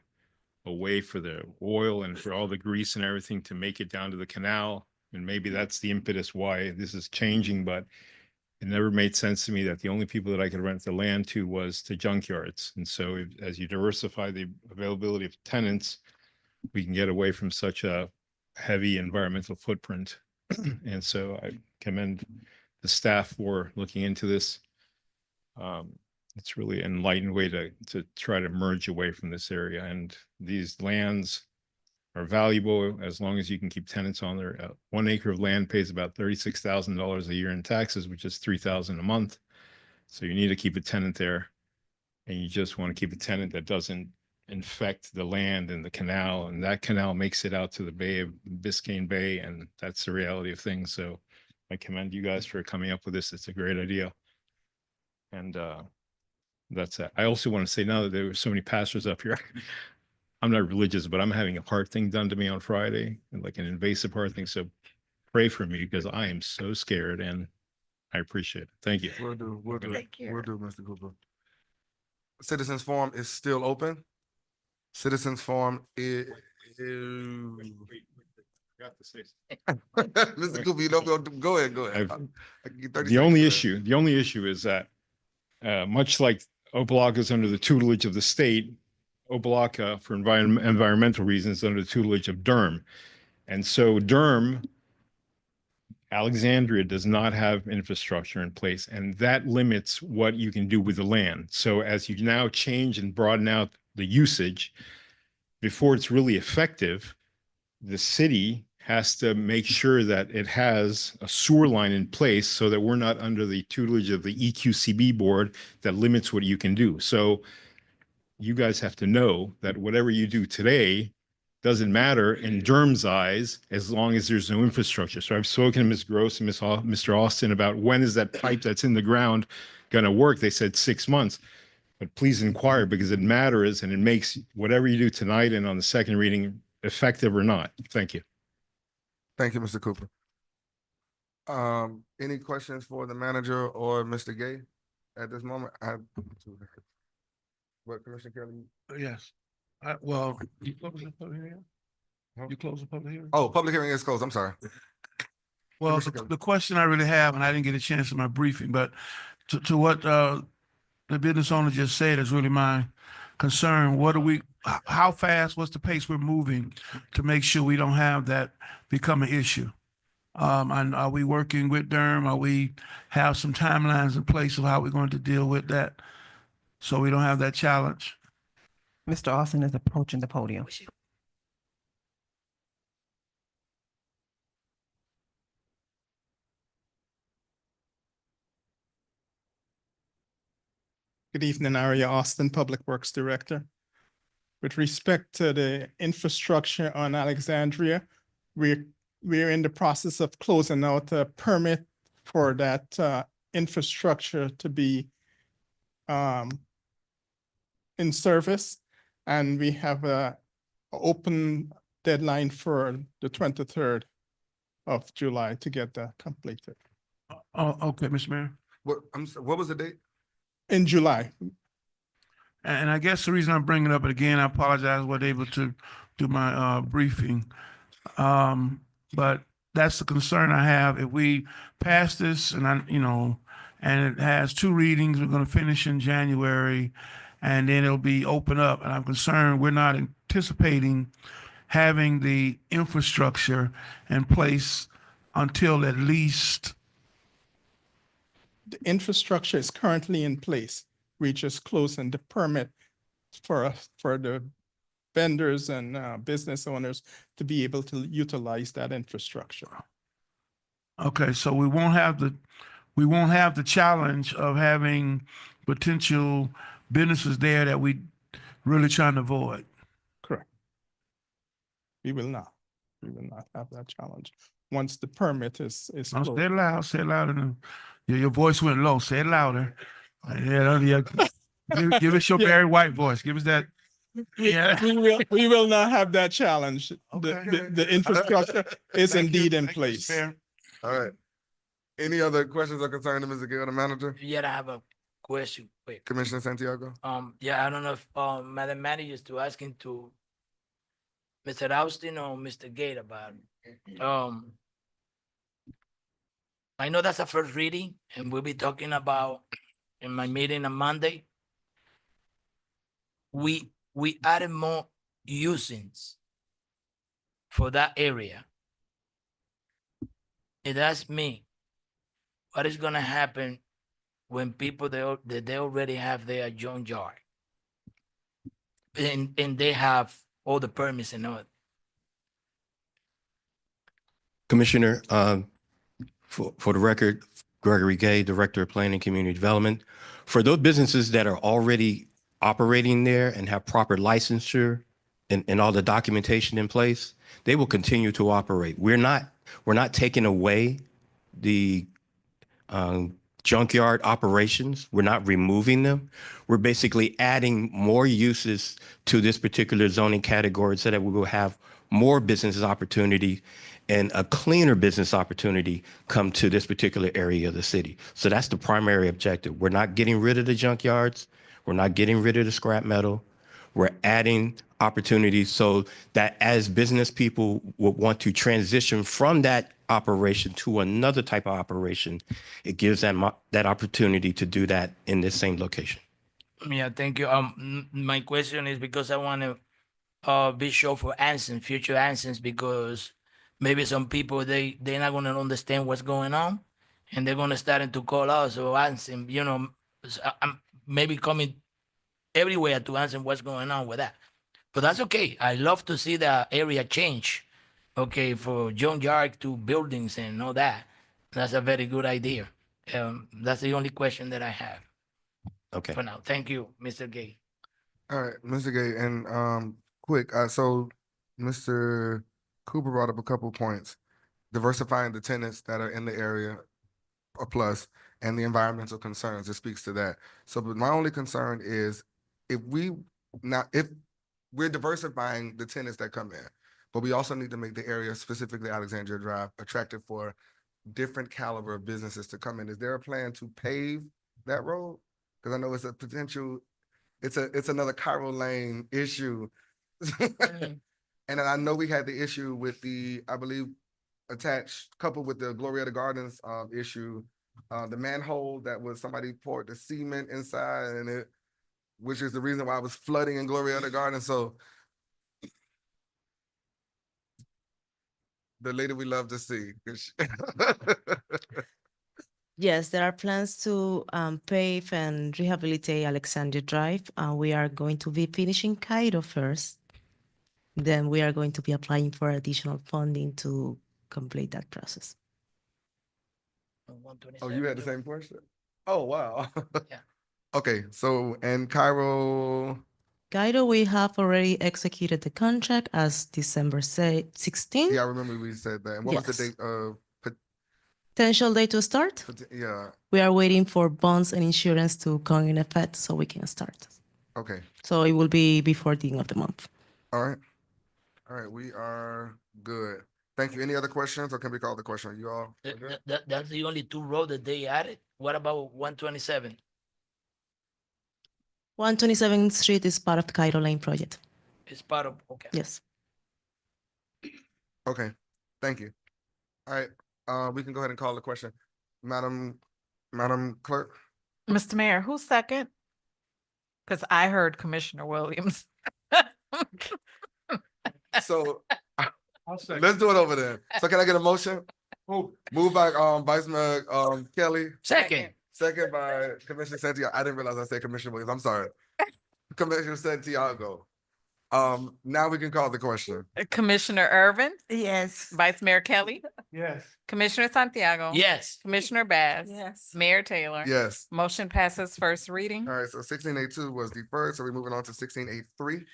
way for the oil and for all the grease and everything to make it down to the canal. And maybe that's the impetus why this is changing, but it never made sense to me that the only people that I could rent the land to was to junkyards. And so as you diversify the availability of tenants, we can get away from such a heavy environmental footprint. And so I commend the staff for looking into this. It's really an enlightened way to try to merge away from this area. And these lands are valuable as long as you can keep tenants on there. 1 acre of land pays about $36,000 a year in taxes, which is $3,000 a month. So you need to keep a tenant there, and you just want to keep a tenant that doesn't infect the land and the canal, and that canal makes it out to the Bay of Biscayne Bay, and that's the reality of things. So I commend you guys for coming up with this. It's a great idea. And that's it. I also want to say, now that there were so many pastors up here, I'm not religious, but I'm having a heart thing done to me on Friday, like an invasive heart thing. So pray for me, because I am so scared, and I appreciate it. Thank you. We'll do, Take care. we'll do, Mr. Cooper. Citizens Forum is still open. Citizens Forum is. Mr. Cooper, you know, go ahead. I'll give you 30 The only seconds. issue is that much like Opa-locka is under the tutelage of the state, Opa-locka, for environmental reasons, under the tutelage of Durham. And so Durham, Alexandria, does not have infrastructure in place, and that limits what you can do with the land. So as you now change and broaden out the usage, before it's really effective, the city has to make sure that it has a sewer line in place so that we're not under the tutelage of the EQCB board that limits what you can do. So you guys have to know that whatever you do today doesn't matter in Durham's eyes as long as there's no infrastructure. So I've spoken to Ms. Gross and Mr. Austin about when is that pipe that's in the ground going to work. They said 6 months. But please inquire, because it matters, and it makes whatever you do tonight and on the second reading effective or not. Thank you. Thank you, Mr. Cooper. Any questions for the manager or Mr. Gay at this moment? I have two. What, Commissioner Kelly? Yes. Well, you close the public hearing? You close the public hearing? Oh, public hearing is closed. I'm sorry. Well, Commissioner Kelly. the question I really have, and I didn't get a chance in my briefing, but to what the business owner just said is really mine. concern. What are we, how fast, what's the pace we're moving to make sure we don't have that become an issue? And are we working with Durham? Are we have some timelines in place of how we're going to deal with that? So we don't have that challenge? Mr. Austin is approaching the podium. Good evening, Aria Austin, Public Works Director. With respect to the infrastructure on Alexandria, we're in the process of closing out a permit for that infrastructure to be in service. And we have a open deadline for the 23rd of July to get that completed. Oh, okay, Mr. Mayor. What was the date? In July. And I guess the reason I'm bringing it up, again, I apologize, I wasn't able to do my briefing. But that's the concern I have. If we pass this and and it has 2 readings, we're gonna finish in January, and then it'll be open up. And I'm concerned we're not anticipating having the infrastructure in place until at least. The infrastructure is currently in place. We're just closing the permit for the vendors and business owners to be able to utilize that infrastructure. Okay, so we won't have the challenge of having potential businesses there that we really trying to avoid. Correct. We will not have that challenge once the permit is No, closed. say it louder. Your voice went low. Say it louder. Yeah. Give us your Yeah. Barry White voice. Give us that. Yeah. We will not have that challenge. Okay. The infrastructure is Thank you. indeed in Thank you, place. Mayor. All right. Any other questions or concerns, Mr. Gill, the manager? Yeah, I have a question. Wait. Commissioner Santiago? Yeah, I don't know if Madam Manager is to asking to Mr. Austin or Mr. Gate about it. I know that's a first reading, and we'll be talking about in my meeting on Monday. We added more usings for that area. It asks me, what is gonna happen when people they already have their junkyard and they have all the permits and all? Commissioner, for the record, Gregory Gay, Director of Planning and Community Development. For those businesses that are already operating there and have proper licensure and all the documentation in place, they will continue to operate. We're not taking away the junkyard operations. We're not removing them. We're basically adding more uses to this particular zoning category so that we will have more business opportunity and a cleaner business opportunity come to this particular area of the city. So that's the primary objective. We're not getting rid of the junkyards. We're not getting rid of the scrap metal. We're adding opportunities so that as business people would want to transition from that operation to another type of operation, it gives them that opportunity to do that in this same location. Yeah, thank you. My question is because I want to be sure for answers, future answers, because maybe some people they're not gonna understand what's going on, and they're gonna start to call us or answer. I'm maybe coming everywhere to answer what's going on with that. But that's okay. I love to see the area change. Okay, for junkyard to buildings and all that. That's a very good idea. That's the only question that I have. Okay. For now. Thank you, Mr. Gay. All right, Mr. Gay, and quick, so Mr. Cooper brought up a couple points. Diversifying the tenants that are in the area, a plus, and the environmental concerns, it speaks to that. So, but my only concern is if we're diversifying the tenants that come in, but we also need to make the area, specifically Alexandria Drive, attractive for different caliber of businesses to come in. Is there a plan to pave that road? Because I know it's a potential, it's another Cairo Lane issue. And then I know we had the issue with the, I believe, attached, coupled with the Glorietta Gardens issue, the manhole that was somebody poured the cement inside and which is the reason why I was flooding in Glorietta Garden. So the lady we love to see. Yes, there are plans to pave and rehabilitate Alexandria Drive. We are going to be finishing Cairo first. Then we are going to be applying for additional funding to complete that process. Oh, you had the same question? Oh, wow. Yeah. Okay, so and Cairo, Cairo, we have already executed the contract as December 16th. yeah, I remember we said that. And what was the Yes. date of, Potential date to start? yeah, We are waiting for bonds and insurance to come in effect so we can start. okay, So it will be before the end of the month. all right. All right, we are good. Thank you. Any other questions or can we call the question? You all? That's the only two roads that they added. What about 127? 127th Street is part of the Cairo Lane project. It's part of, okay. Yes. Okay, thank you. All right, we can go ahead and call the question. Madam Clerk? Mr. Mayor, who's second? Because I heard Commissioner Williams. So let's do it over there. So can I get a motion? Move by Vice Mayor Kelly. Second by Commissioner Santiago. I didn't realize I said Commissioner Williams. I'm sorry. Commissioner Santiago. Now we can call the question. Commissioner Irvin, Yes. Vice Mayor Kelly, Yes. Commissioner Santiago. Yes. Commissioner Bass. Yes. Mayor Taylor. Yes. Motion passes first reading. All right, so 1682 was deferred, so we're moving on to 1683.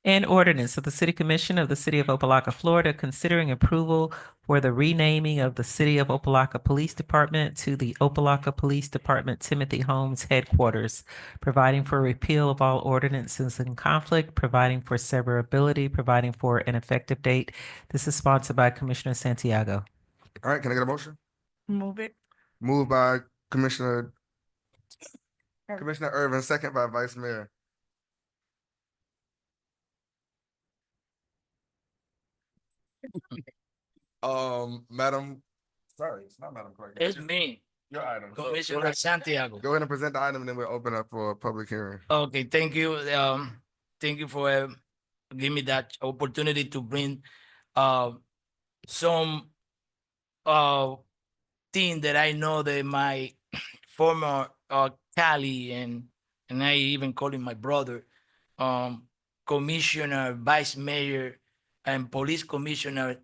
An ordinance of the City Commission of the City of Opa-locka, Florida, considering approval for the renaming of the City of Opa-locka Police Department to the Opa-locka Police Department Timothy Holmes Headquarters, providing for repeal of all ordinances in conflict, providing for severability, providing for an effective date. This is sponsored by Commissioner Santiago. All right, can I get a motion? Move it. Moved by Commissioner Irvin, second by Vice Mayor. Madam, sorry, it's not Madam Clerk. It's me, Your item. So go Commissioner ahead- Santiago. Go ahead and present the item and then we'll open up for a public hearing. Okay, thank you. Thank you for giving me that opportunity to bring some thing that I know that my former Cali and I even call him my brother, Commissioner, Vice Mayor, and Police Commissioner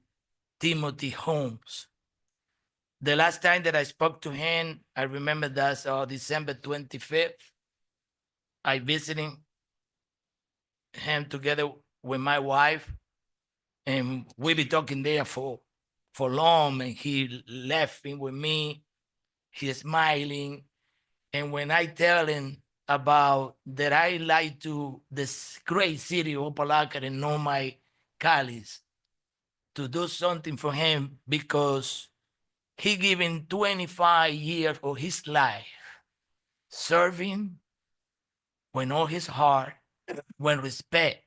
Timothy Holmes. The last time that I spoke to him, I remember that's December 25th. I visited him together with my wife, and we be talking there for long, and he laughing with me, he smiling. And when I tell him about that I like to this great city of Opa-locka and know my colleagues, to do something for him because he given 25 years of his life serving with all his heart, with respect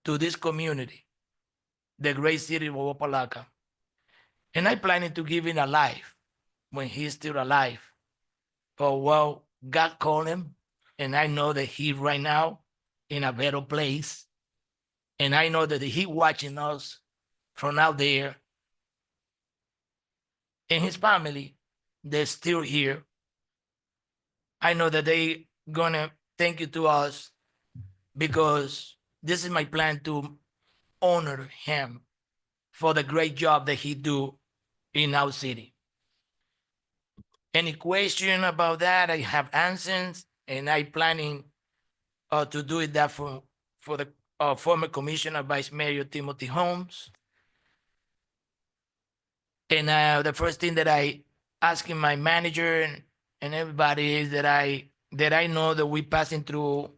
to this community, the great city of Opa-locka. And I planning to give him a life when he's still alive. But well, God called him, and I know that he right now in a better place. And I know that he watching us from out there. And his family, they're still here. I know that they gonna thank you to us because this is my plan to honor him for the great job that he do in our city. Any question about that, I have answers, and I planning to do it that for the former Commissioner Vice Mayor Timothy Holmes. And the first thing that I asking my manager and everybody is that I know that we passing through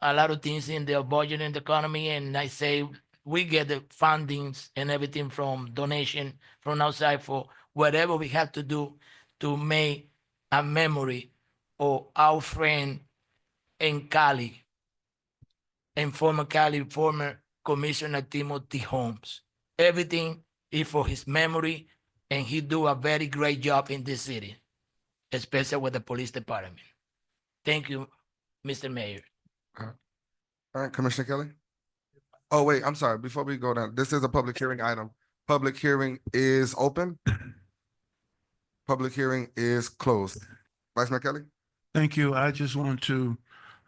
a lot of things in the budget and the economy, and I say we get the fundings and everything from donation from outside for whatever we have to do to make a memory of our friend and colleague and former Commissioner Timothy Holmes. Everything is for his memory, and he do a very great job in this city, especially with the police department. Thank you, Mr. Mayor. All right, Commissioner Kelly? Oh, wait, I'm sorry. Before we go down, this is a public hearing item. Public hearing is open. Public hearing is closed. Vice Mayor Kelly? Thank you. I just want to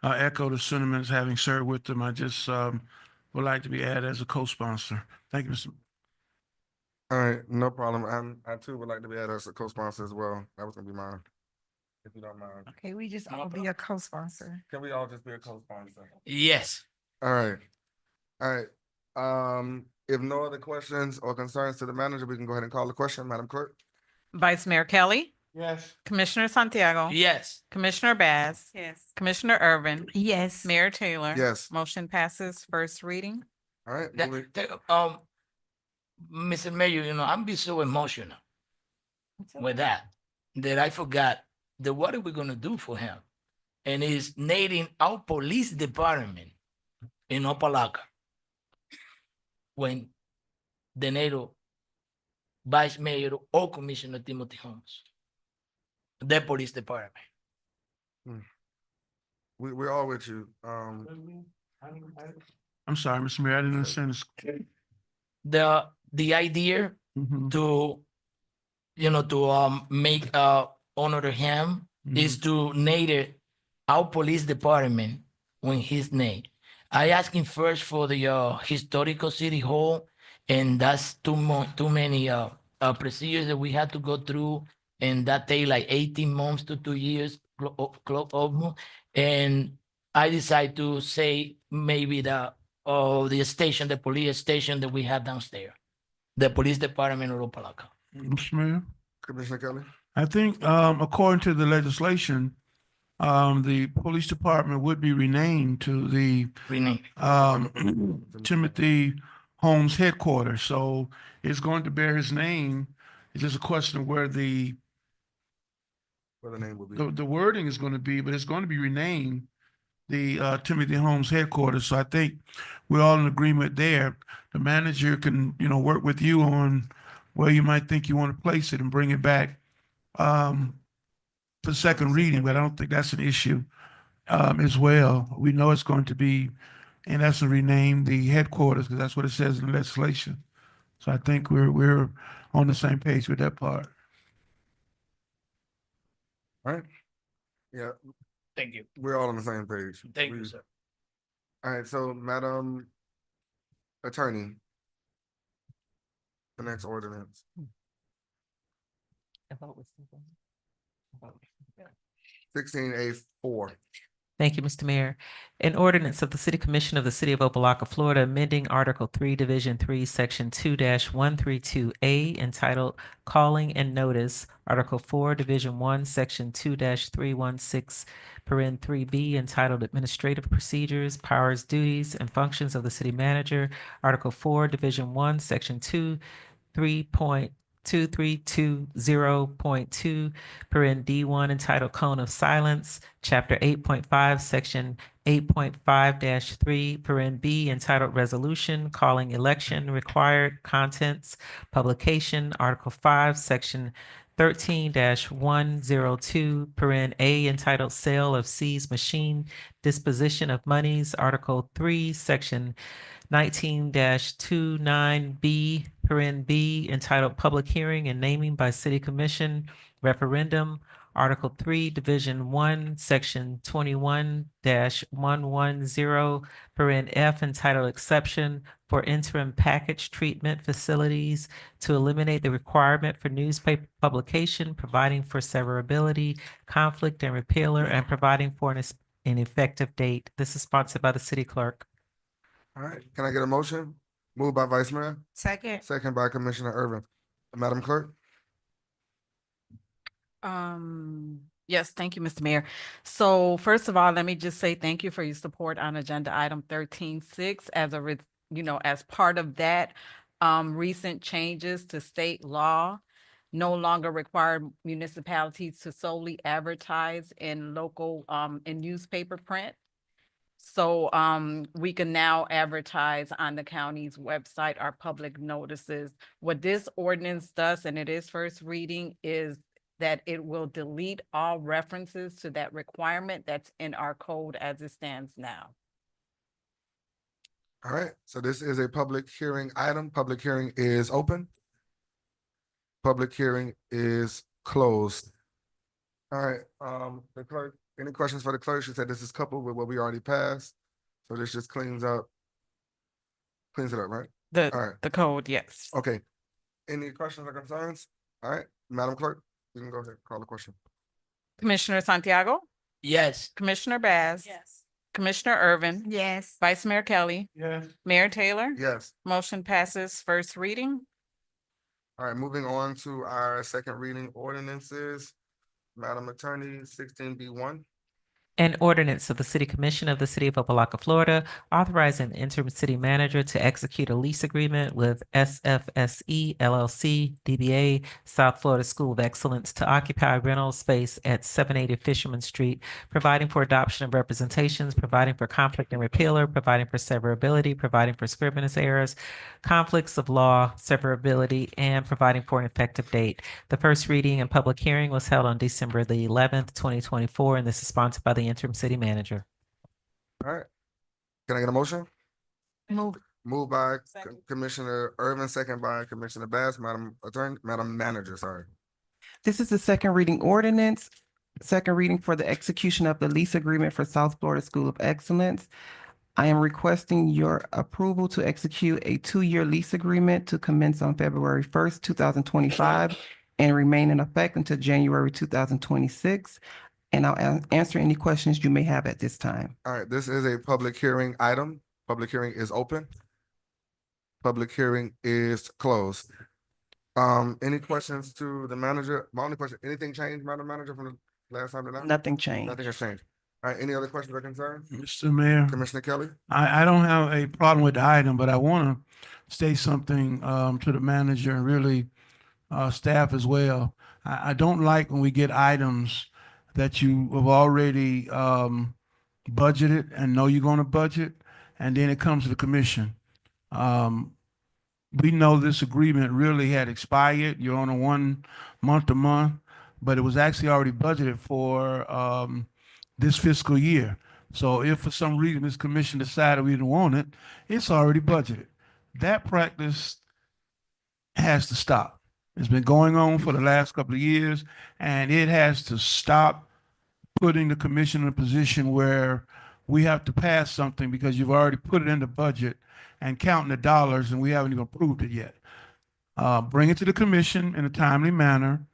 echo the sentiments, having served with them. I just would like to be added as a co-sponsor. Thank you, Mr. All right, no problem. I too would like to be added as a co-sponsor as well. That was gonna be mine. If you don't mind. Okay, we just all be a co-sponsor. Can we all just be a co-sponsor? Yes. All right. All right. If no other questions or concerns to the manager, we can go ahead and call the question, Madam Clerk. Vice Mayor Kelly, Yes. Commissioner Santiago. Yes. Commissioner Bass, Yes. Commissioner Irvin, Yes. Mayor Taylor. Yes. Motion passes first reading. All right. Mr. Mayor, I'm be so emotional with that I forgot that what are we gonna do for him? And he's naming our police department in Opa-locka when the NATO Vice Mayor or Commissioner Timothy Holmes, the police department. We're all with you. I'm sorry, Mr. Mayor, I didn't understand this. The idea Mhm. to make honor to him is to name our police department when his name. I asked him first for the historical city hall, and that's too many procedures that we had to go through, and that take like 18 months to 2 years almost. And I decided to say maybe the station, the police station that we have downstairs, the police department of Opa-locka. Mr. Mayor? Commissioner Kelly? I think, according to the legislation, the police department would be renamed to the Timothy Holmes headquarters. So it's going to bear his name. It's just a question of where the What the name will be. the wording is going to be, but it's going to be renamed the Timothy Holmes headquarters. So I think we're all in agreement there. The manager can, work with you on where you might think you want to place it and bring it back for second reading, but I don't think that's an issue as well. We know it's going to be, in essence, renamed the headquarters because that's what it says in the legislation. So I think we're on the same page with that part. All right. Yeah, Thank you. we're all on the same page. Thank you, sir. All right, so Madam Attorney. The next ordinance. 16A4. Thank you, Mr. Mayor. An ordinance of the City Commission of the City of Opa-locka, Florida, amending Article 3, Division 3, Section 2-132A, entitled Calling and Notice, Article 4, Division 1, Section 2-316, paren 3B, entitled Administrative Procedures, Powers, Duties, and Functions of the City Manager, Article 4, Division 1, Section 2320.2, paren D1, entitled Cone of Silence, Chapter 8.5, Section 8.5-3, paren B, entitled Resolution, Calling Election, Required Contents, Publication, Article 5, Section 13-102, paren A, entitled Sale of Seized Machine, Disposition of Monies, Article 3, Section 19-29B, paren B, entitled Public Hearing and Naming by City Commission, Referendum, Article 3, Division 1, Section 21-110, paren F, entitled Exception for Interim Package Treatment Facilities to eliminate the requirement for newspaper publication, providing for severability, conflict, and repealer, and providing for an effective date. This is sponsored by the city clerk. All right, can I get a motion? Moved by Vice Mayor, Second. second by Commissioner Irvin. Madam Clerk? Yes, thank you, Mr. Mayor. So first of all, let me just say thank you for your support on agenda item 13.6 as part of that, recent changes to state law no longer require municipalities to solely advertise in local, in newspaper print. So we can now advertise on the county's website our public notices. What this ordinance does, and it is first reading, is that it will delete all references to that requirement that's in our code as it stands now. All right, so this is a public hearing item. Public hearing is open. Public hearing is closed. All right, the clerk, any questions for the clerk? She said this is coupled with what we already passed. So this just cleans it up, right? All right. The code, yes. Okay. Any questions or concerns? All right, Madam Clerk, you can go ahead, call the question. Commissioner Santiago, Yes. Commissioner Baz. Yes. Commissioner Irvin, Yes. Vice Mayor Kelly, Yes. Mayor Taylor. Yes. Motion passes first reading. All right, moving on to our second reading ordinances. Madam Attorney, 16B1. An ordinance of the City Commission of the City of Opa-locka, Florida, authorizing the interim city manager to execute a lease agreement with SFSE LLC DBA South Florida School of Excellence to occupy rental space at 780 Fisherman Street, providing for adoption of representations, providing for conflict and repealer, providing for severability, providing for scrivener's errors, conflicts of law, severability, and providing for an effective date. The first reading and public hearing was held on December the 11th, 2024, and this is sponsored by the interim city manager. All right. Can I get a motion? Move. Moved by Second. Commissioner Irvin, second by Commissioner Bass. Madam Attorney, Madam Manager, sorry. This is the second reading ordinance, second reading for the execution of the lease agreement for South Florida School of Excellence. I am requesting your approval to execute a 2-year lease agreement to commence on February 1st, 2025 and remain in effect until January 2026. And I'll answer any questions you may have at this time. All right, this is a public hearing item. Public hearing is open. Public hearing is closed. Any questions to the manager? My only question, anything changed, Madam Manager, from the last time to now? Nothing changed. Nothing has changed. All right, any other questions or concerns? Mr. Mayor, Commissioner Kelly? I don't have a problem with the item, but I want to say something to the manager and really staff as well. I don't like when we get items that you have already budgeted and know you're going to budget, and then it comes to the commission. We know this agreement really had expired. You're on a 1 month to month, but it was actually already budgeted for this fiscal year. So if for some reason this commission decided we didn't want it, it's already budgeted. That practice has to stop. It's been going on for the last couple of years, and it has to stop putting the commission in a position where we have to pass something because you've already put it in the budget and counting the dollars, and we haven't even approved it yet. Bring it to the commission in a timely manner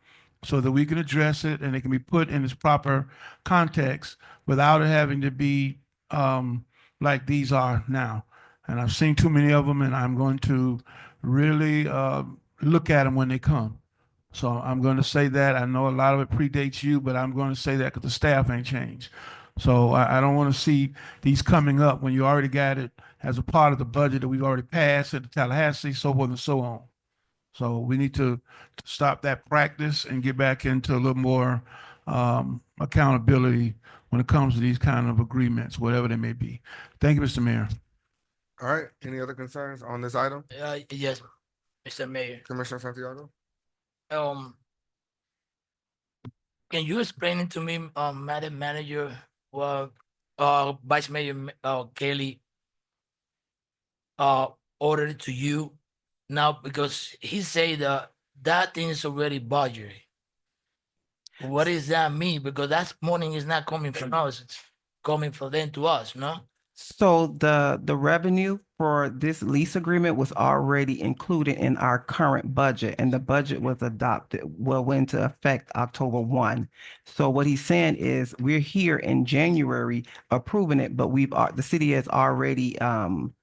so that we can address it and it can be put in its proper context without it having to be like these are now. And I've seen too many of them, and I'm going to really look at them when they come. So I'm going to say that. I know a lot of it predates you, but I'm going to say that because the staff ain't changed. So I don't want to see these coming up when you already got it as a part of the budget that we've already passed at the Tallahassee, so forth and so on. So we need to stop that practice and get back into a little more accountability when it comes to these kind of agreements, whatever they may be. Thank you, Mr. Mayor. All right, any other concerns on this item? Yes, Mr. Mayor. Commissioner Santiago? Can you explain it to me, Madam Manager, what Vice Mayor Kelly ordered to you now, because he said that thing is already budgeted. What does that mean? Because that money is not coming from us, it's coming from them to us, no? So the revenue for this lease agreement was already included in our current budget, and the budget was went into effect October 1. So what he's saying is we're here in January approving it, but the city has already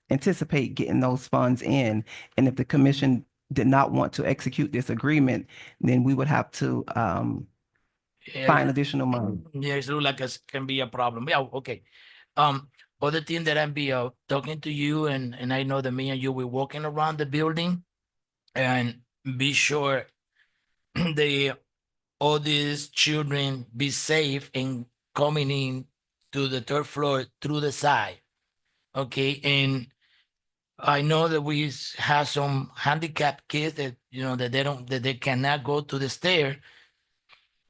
anticipate getting those funds in. And if the commission did not want to execute this agreement, then we would have to find additional money. Yeah, it looks like it can be a problem. Yeah, okay. Other thing that I'm talking to you, and I know that me and you were walking around the building, and be sure all these children be safe and coming in to the 3rd floor through the side. Okay, and I know that we have some handicapped kids that that they cannot go to the stair.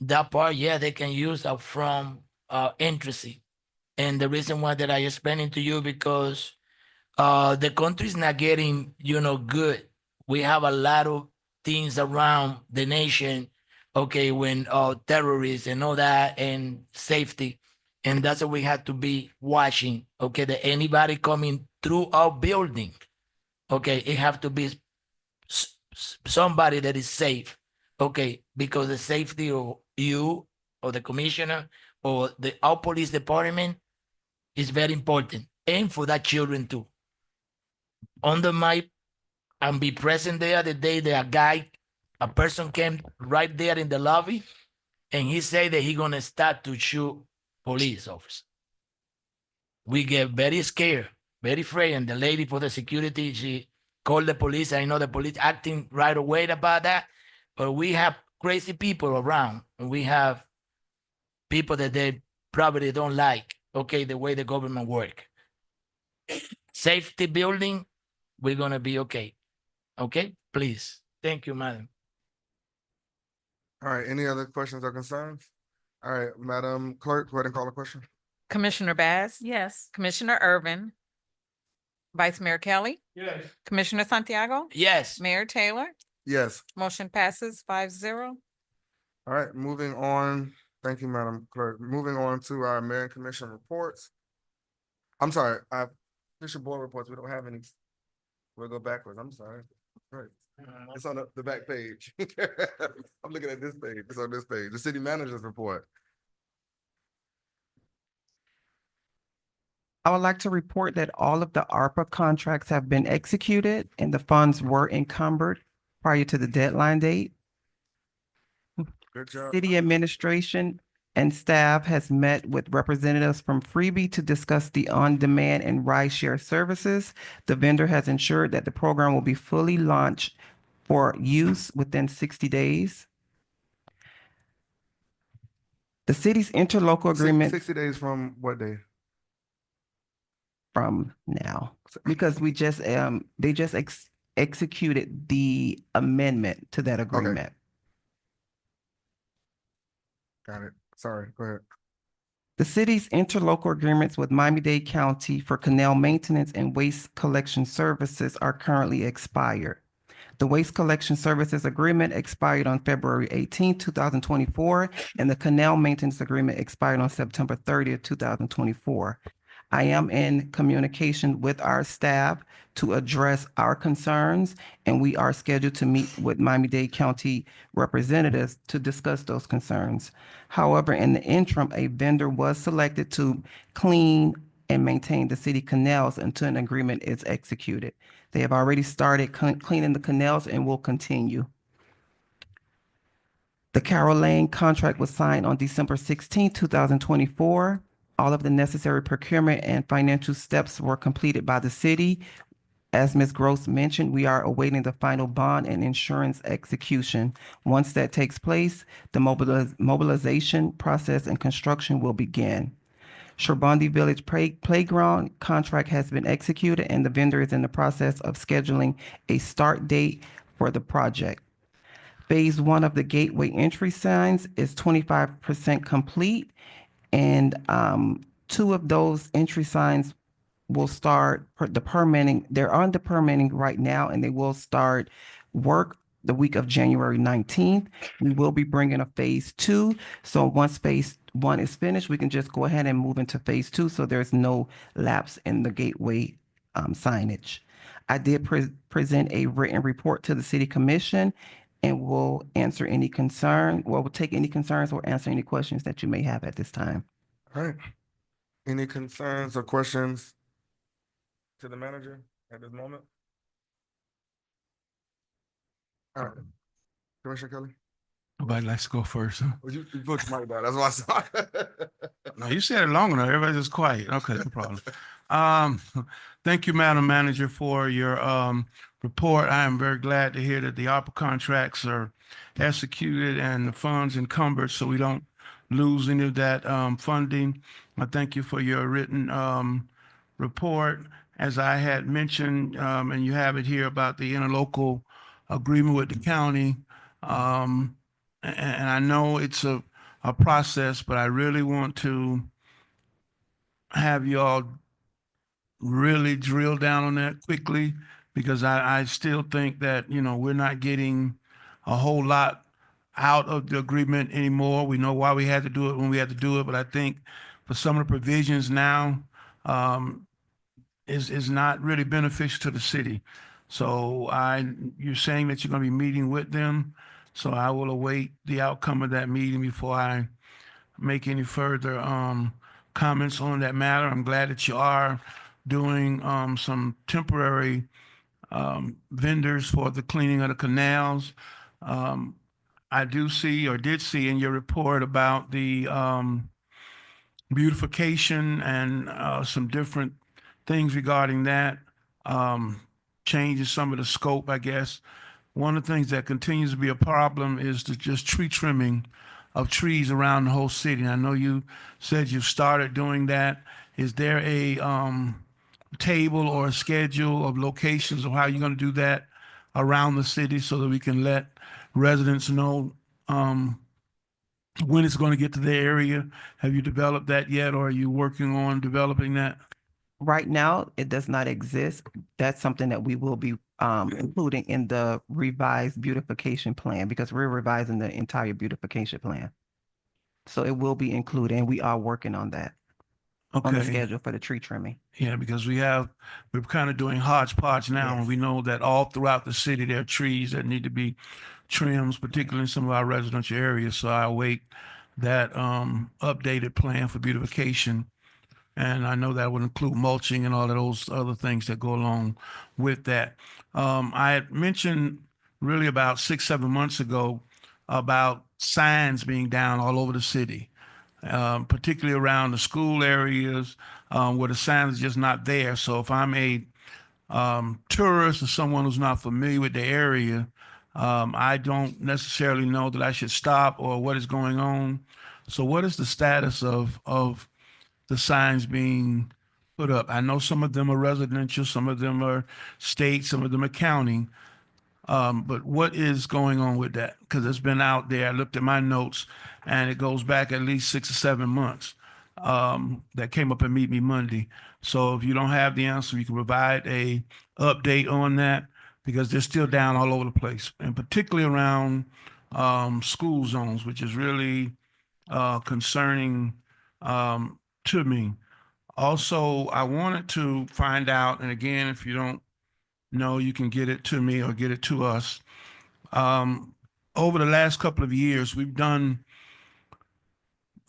that part, yeah, they can use that from interest. And the reason why that I explaining to you because the country is not getting, good. We have a lot of things around the nation, okay, when terrorists and all that and safety. And that's what we have to be watching, okay, that anybody coming through our building, okay, it have to be somebody that is safe, okay, because the safety of you or the commissioner or our police department is very important, and for that children too. Under my and be present there the day that a person came right there in the lobby, and he said that he gonna start to shoot police officers. We get very scared, very afraid, and the lady for the security, she called the police. I know the police acting right away about that, but we have crazy people around, and we have people that they probably don't like, okay, the way the government work. Safety building, we're gonna be okay. Okay, please. Thank you, madam. All right, any other questions or concerns? All right, Madam Clerk, go ahead and call a question. Commissioner Bass, Yes. Commissioner Irvin, Vice Mayor Kelly, Yes. Commissioner Santiago, Yes. Mayor Taylor, Yes. motion passes 5-0. All right, moving on. Thank you, Madam Clerk. Moving on to our mayor and commission reports. I'm sorry, official board reports. We don't have any. We'll go backwards. I'm sorry. Right. It's on the back page. I'm looking at this page. It's on this page. The city manager's report. I would like to report that all of the ARPA contracts have been executed and the funds were encumbered prior to the deadline date. Good job. City administration and staff has met with representatives from Freebie to discuss the on-demand and ride-share services. The vendor has ensured that the program will be fully launched for use within 60 days. The city's interlocal agreement 60 days from what day? from now, because we just, they just executed the amendment to that agreement. Got it. Sorry, go ahead. The city's interlocal agreements with Miami-Dade County for canal maintenance and waste collection services are currently expired. The waste collection services agreement expired on February 18, 2024, and the canal maintenance agreement expired on September 30th, 2024. I am in communication with our staff to address our concerns, and we are scheduled to meet with Miami-Dade County representatives to discuss those concerns. However, in the interim, a vendor was selected to clean and maintain the city canals until an agreement is executed. They have already started cleaning the canals and will continue. The Carroll Lane contract was signed on December 16, 2024. All of the necessary procurement and financial steps were completed by the city. As Ms. Gross mentioned, we are awaiting the final bond and insurance execution. Once that takes place, the mobilization process and construction will begin. Sherbondi Village Playground contract has been executed, and the vendor is in the process of scheduling a start date for the project. Phase 1 of the gateway entry signs is 25% complete, and 2 of those entry signs will start the permitting. They're on the permitting right now, and they will start work the week of January 19th. We will be bringing a phase 2. So once phase 1 is finished, we can just go ahead and move into phase 2. So there's no lapse in the gateway signage. I did present a written report to the city commission, and we'll answer any concern, or we'll take any concerns or answer any questions that you may have at this time. All right. Any concerns or questions to the manager at this moment? All right. Commissioner Kelly? Nobody likes to go first, huh? Well, you put your mic down. That's what I saw. No, you said it long enough. Everybody's just quiet. Okay, no problem. Thank you, Madam Manager, for your report. I am very glad to hear that the ARPA contracts are executed and the funds encumbered, so we don't lose any of that funding. I thank you for your written report. As I had mentioned, and you have it here about the interlocal agreement with the county, and I know it's a process, but I really want to have you all really drill down on that quickly, because I still think that, you know, we're not getting a whole lot out of the agreement anymore. We know why we had to do it when we had to do it, but I think for some of the provisions now, is not really beneficial to the city. So you're saying that you're going to be meeting with them. So I will await the outcome of that meeting before I make any further comments on that matter. I'm glad that you are doing some temporary vendors for the cleaning of the canals. I do see, or did see in your report about the beautification and some different things regarding that. Changes some of the scope, I guess. One of the things that continues to be a problem is the just tree trimming of trees around the whole city. And I know you said you've started doing that. Is there a table or a schedule of locations of how you're going to do that around the city so that we can let residents know when it's going to get to their area? Have you developed that yet, or are you working on developing that? Right now, it does not exist. That's something that we will be including in the revised beautification plan, because we're revising the entire beautification plan. So it will be included, and we are working on that, on the Okay. schedule for the tree trimming. Yeah, because we're kind of doing hodgepodge now, and Yes. we know that all throughout the city, there are trees that need to be trimmed, particularly in some of our residential areas. So I await that updated plan for beautification. And I know that would include mulching and all of those other things that go along with that. I had mentioned really about 6, 7 months ago about signs being down all over the city, particularly around the school areas where the signs are just not there. So if I'm a tourist or someone who's not familiar with the area, I don't necessarily know that I should stop or what is going on. So what is the status of the signs being put up? I know some of them are residential, some of them are state, some of them are county. But what is going on with that? Because it's been out there. I looked at my notes, and it goes back at least 6 or 7 months. That came up at Meet Me Monday. So if you don't have the answer, you can provide a update on that, because they're still down all over the place, and particularly around school zones, which is really concerning to me. Also, I wanted to find out, and again, if you don't know, you can get it to me or get it to us. Over the last couple of years, we've done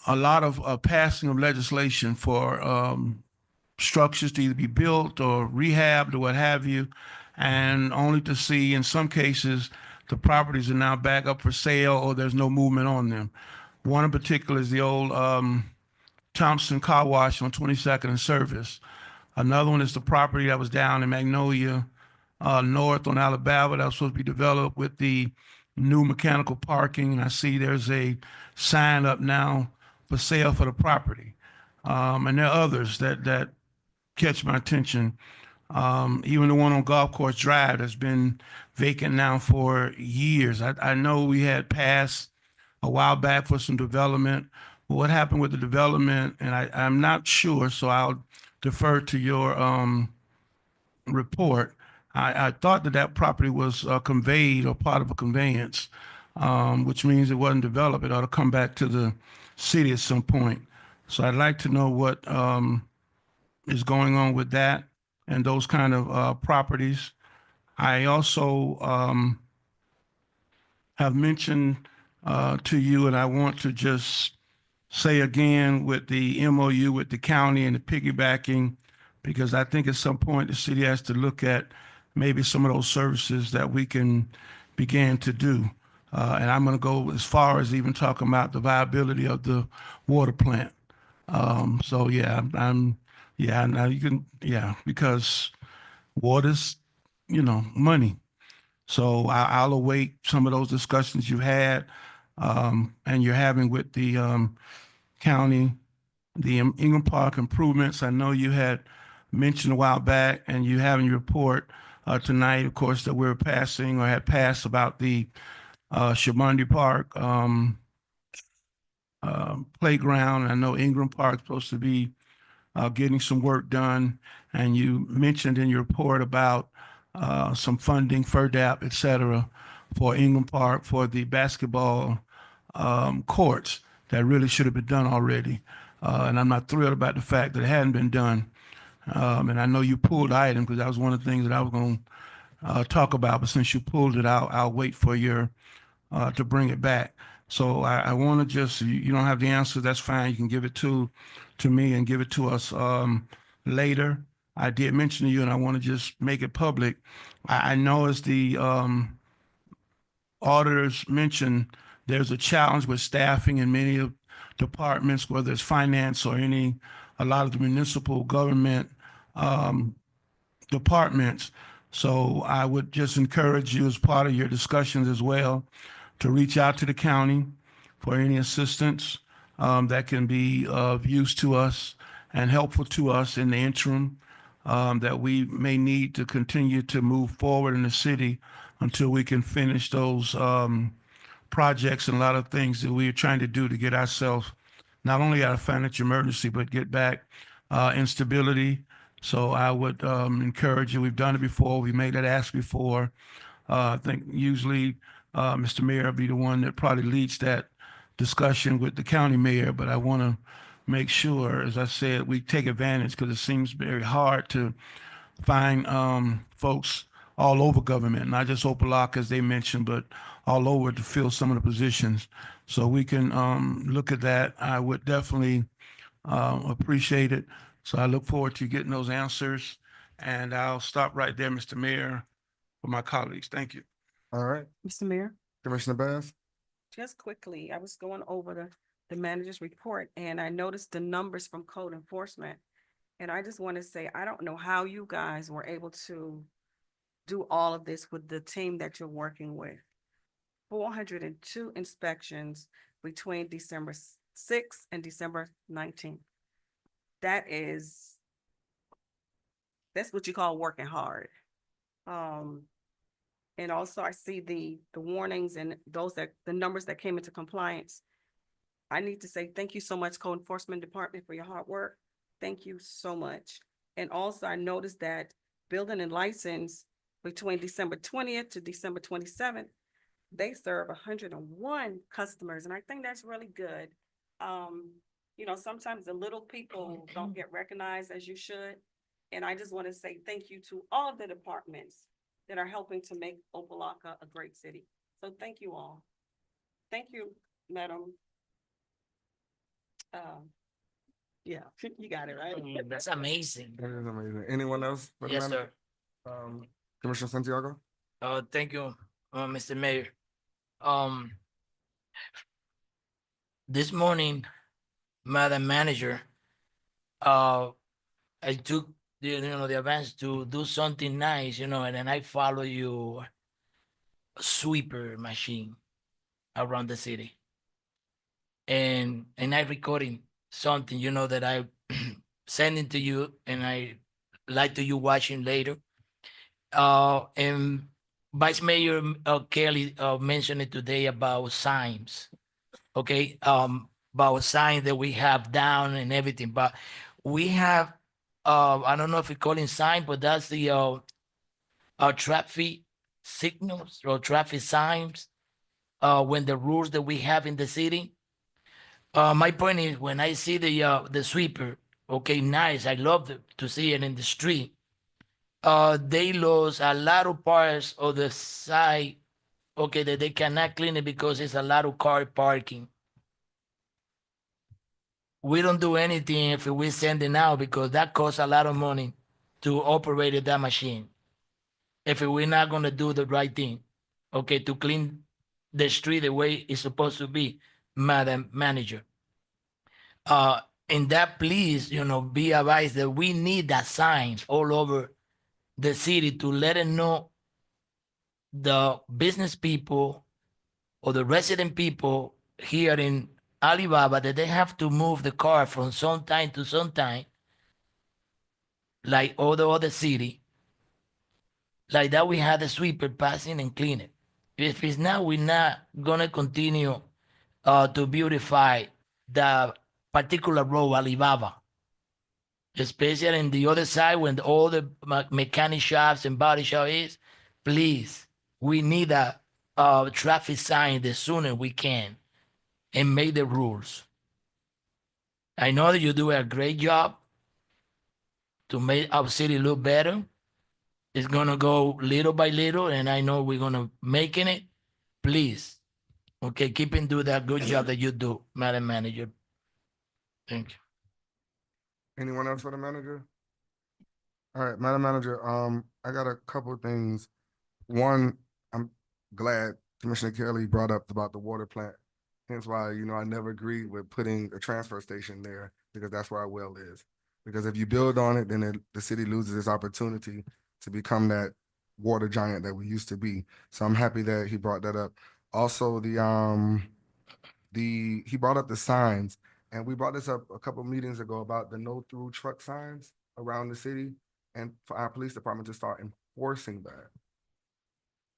a lot of passing of legislation for structures to either be built or rehabbed or what have you, and only to see in some cases the properties are now back up for sale or there's no movement on them. One in particular is the old Thompson Car Wash on 22nd and Service. Another one is the property that was down in Magnolia North on Alabama that was supposed to be developed with the new mechanical parking. And I see there's a sign up now for sale for the property. And there are others that catch my attention. Even the one on Golf Course Drive that's been vacant now for years. I know we had passed a while back for some development. What happened with the development, and I'm not sure, so I'll defer to your report. I thought that property was conveyed or part of a conveyance, which means it wasn't developed. It ought to come back to the city at some point. So I'd like to know what is going on with that and those kind of properties. I also have mentioned to you, and I want to just say again with the MOU with the county and the piggybacking, because I think at some point the city has to look at maybe some of those services that we can begin to do. And I'm going to go as far as even talking about the viability of the water plant. So yeah, now you can, because water's, money. So I'll await some of those discussions you had and you're having with the county, the Ingram Park improvements. I know you had mentioned a while back, and you have in your report tonight, of course, that we're passing or had passed about the Shabandi Park, playground. I know Ingram Park's supposed to be getting some work done. And you mentioned in your report about some funding, FERDAP, et cetera, for Ingram Park for the basketball courts that really should have been done already. And I'm not thrilled about the fact that it hadn't been done. And I know you pulled the item because that was one of the things that I was going to talk about. But since you pulled it out, I'll wait for your to bring it back. So I want to just, you don't have the answer, that's fine. You can give it to me and give it to us later. I did mention to you, and I want to just make it public. I know as the auditors mentioned, there's a challenge with staffing in many of departments, whether it's finance or a lot of the municipal government departments. So I would just encourage you as part of your discussions as well to reach out to the county for any assistance that can be of use to us and helpful to us in the interim that we may need to continue to move forward in the city until we can finish those projects and a lot of things that we are trying to do to get ourselves not only out of financial emergency, but get back in stability. So I would encourage you. We've done it before. We made that ask before. I think usually Mr. Mayor will be the one that probably leads that discussion with the county mayor, but I want to make sure, as I said, we take advantage because it seems very hard to find folks all over government, not just Opa-locka, as they mentioned, but all over to fill some of the positions. So we can look at that. I would definitely appreciate it. So I look forward to getting those answers. And I'll stop right there, Mr. Mayor, for my colleagues. Thank you. All right, Mr. Mayor, Commissioner Bass. just quickly, I was going over the manager's report and I noticed the numbers from code enforcement. And I just want to say, I don't know how you guys were able to do all of this with the team that you're working with. 402 inspections between December 6th and December 19th. That's what you call working hard. And also I see the warnings and the numbers that came into compliance. I need to say thank you so much, Code Enforcement Department, for your hard work. Thank you so much. And also I noticed that building and license between December 20th to December 27th, they serve 101 customers. And I think that's really good. You know, sometimes the little people don't get recognized as you should. And I just want to say thank you to all of the departments that are helping to make Opa-locka a great city. So thank you all. Thank you, Madam. Yeah, you got it, right? That's amazing. That is amazing. Anyone else? for the Yes, matter? sir. Commissioner Santiago? Thank you, Mr. Mayor. This morning, Madam Manager, I took the advance to do something nice, and then I follow your sweeper machine around the city. And I recording something, that I sending to you and I like to you watching later. And Vice Mayor Kelly mentioned it today about signs. Okay, about signs that we have down and everything, but we have I don't know if we call it sign, but that's the traffic signals or traffic signs when the rules that we have in the city. My point is when I see the sweeper, okay, nice, I love to see it in the street. They lose a lot of parts of the side, okay, that they cannot clean it because it's a lot of car parking. We don't do anything if we send it out because that costs a lot of money to operate that machine. If we're not going to do the right thing, okay, to clean the street the way it's supposed to be, Madam Manager. In that, please, be advised that we need that signs all over the city to let it know the business people or the resident people here in Alibaba that they have to move the car from some time to some time, like all the other city. Like that, we had the sweeper passing and clean it. If it's not, we're not gonna continue to beautify the particular road, Alibaba. Especially in the other side when all the mechanic shops and body shop is, please, we need a traffic sign the sooner we can and make the rules. I know that you do a great job to make our city look better. It's gonna go little by little, and I know we're gonna making it. Please, okay, keep and do that good job that you do, Madam Manager. Thank you. Anyone else for the manager? All right, Madam Manager, I got a couple of things. One, I'm glad Commissioner Kelly brought up about the water plant. Hence why, I never agreed with putting a transfer station there because that's where our well is. Because if you build on it, then the city loses its opportunity to become that water giant that we used to be. So I'm happy that he brought that up. Also, he brought up the signs, and we brought this up a couple meetings ago about the no through truck signs around the city, and for our police department to start enforcing that.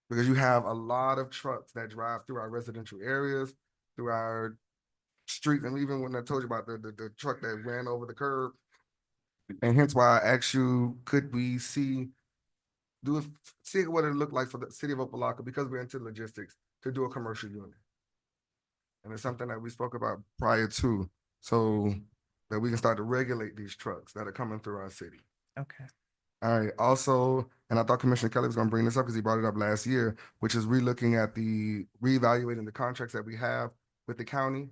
Because you have a lot of trucks that drive through our residential areas, through our streets, and even when I told you about the truck that ran over the curb. And hence why I asked you, could we see what it looked like for the city of Opa-locka, because we're into logistics, to do a commercial unit. And it's something that we spoke about prior to, so that we can start to regulate these trucks that are coming through our city. Okay. All right, also, and I thought Commissioner Kelly was gonna bring this up because he brought it up last year, which is reevaluating the contracts that we have with the county,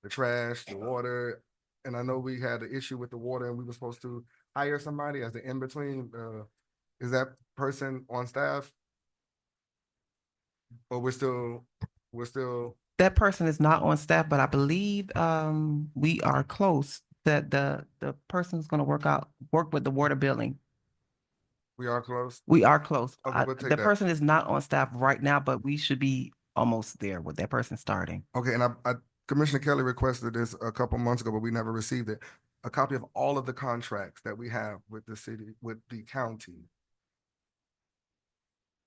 the trash, the water. And I know we had an issue with the water and we were supposed to hire somebody as the in-between. Is that person on staff? Or we're still, That person is not on staff, but I believe we are close. That the person's gonna work with the water billing. we are close? We are close. Okay, we'll take The that. person is not on staff right now, but we should be almost there with that person starting. Okay, and Commissioner Kelly requested this a couple months ago, but we never received it. A copy of all of the contracts that we have with the city, with the county.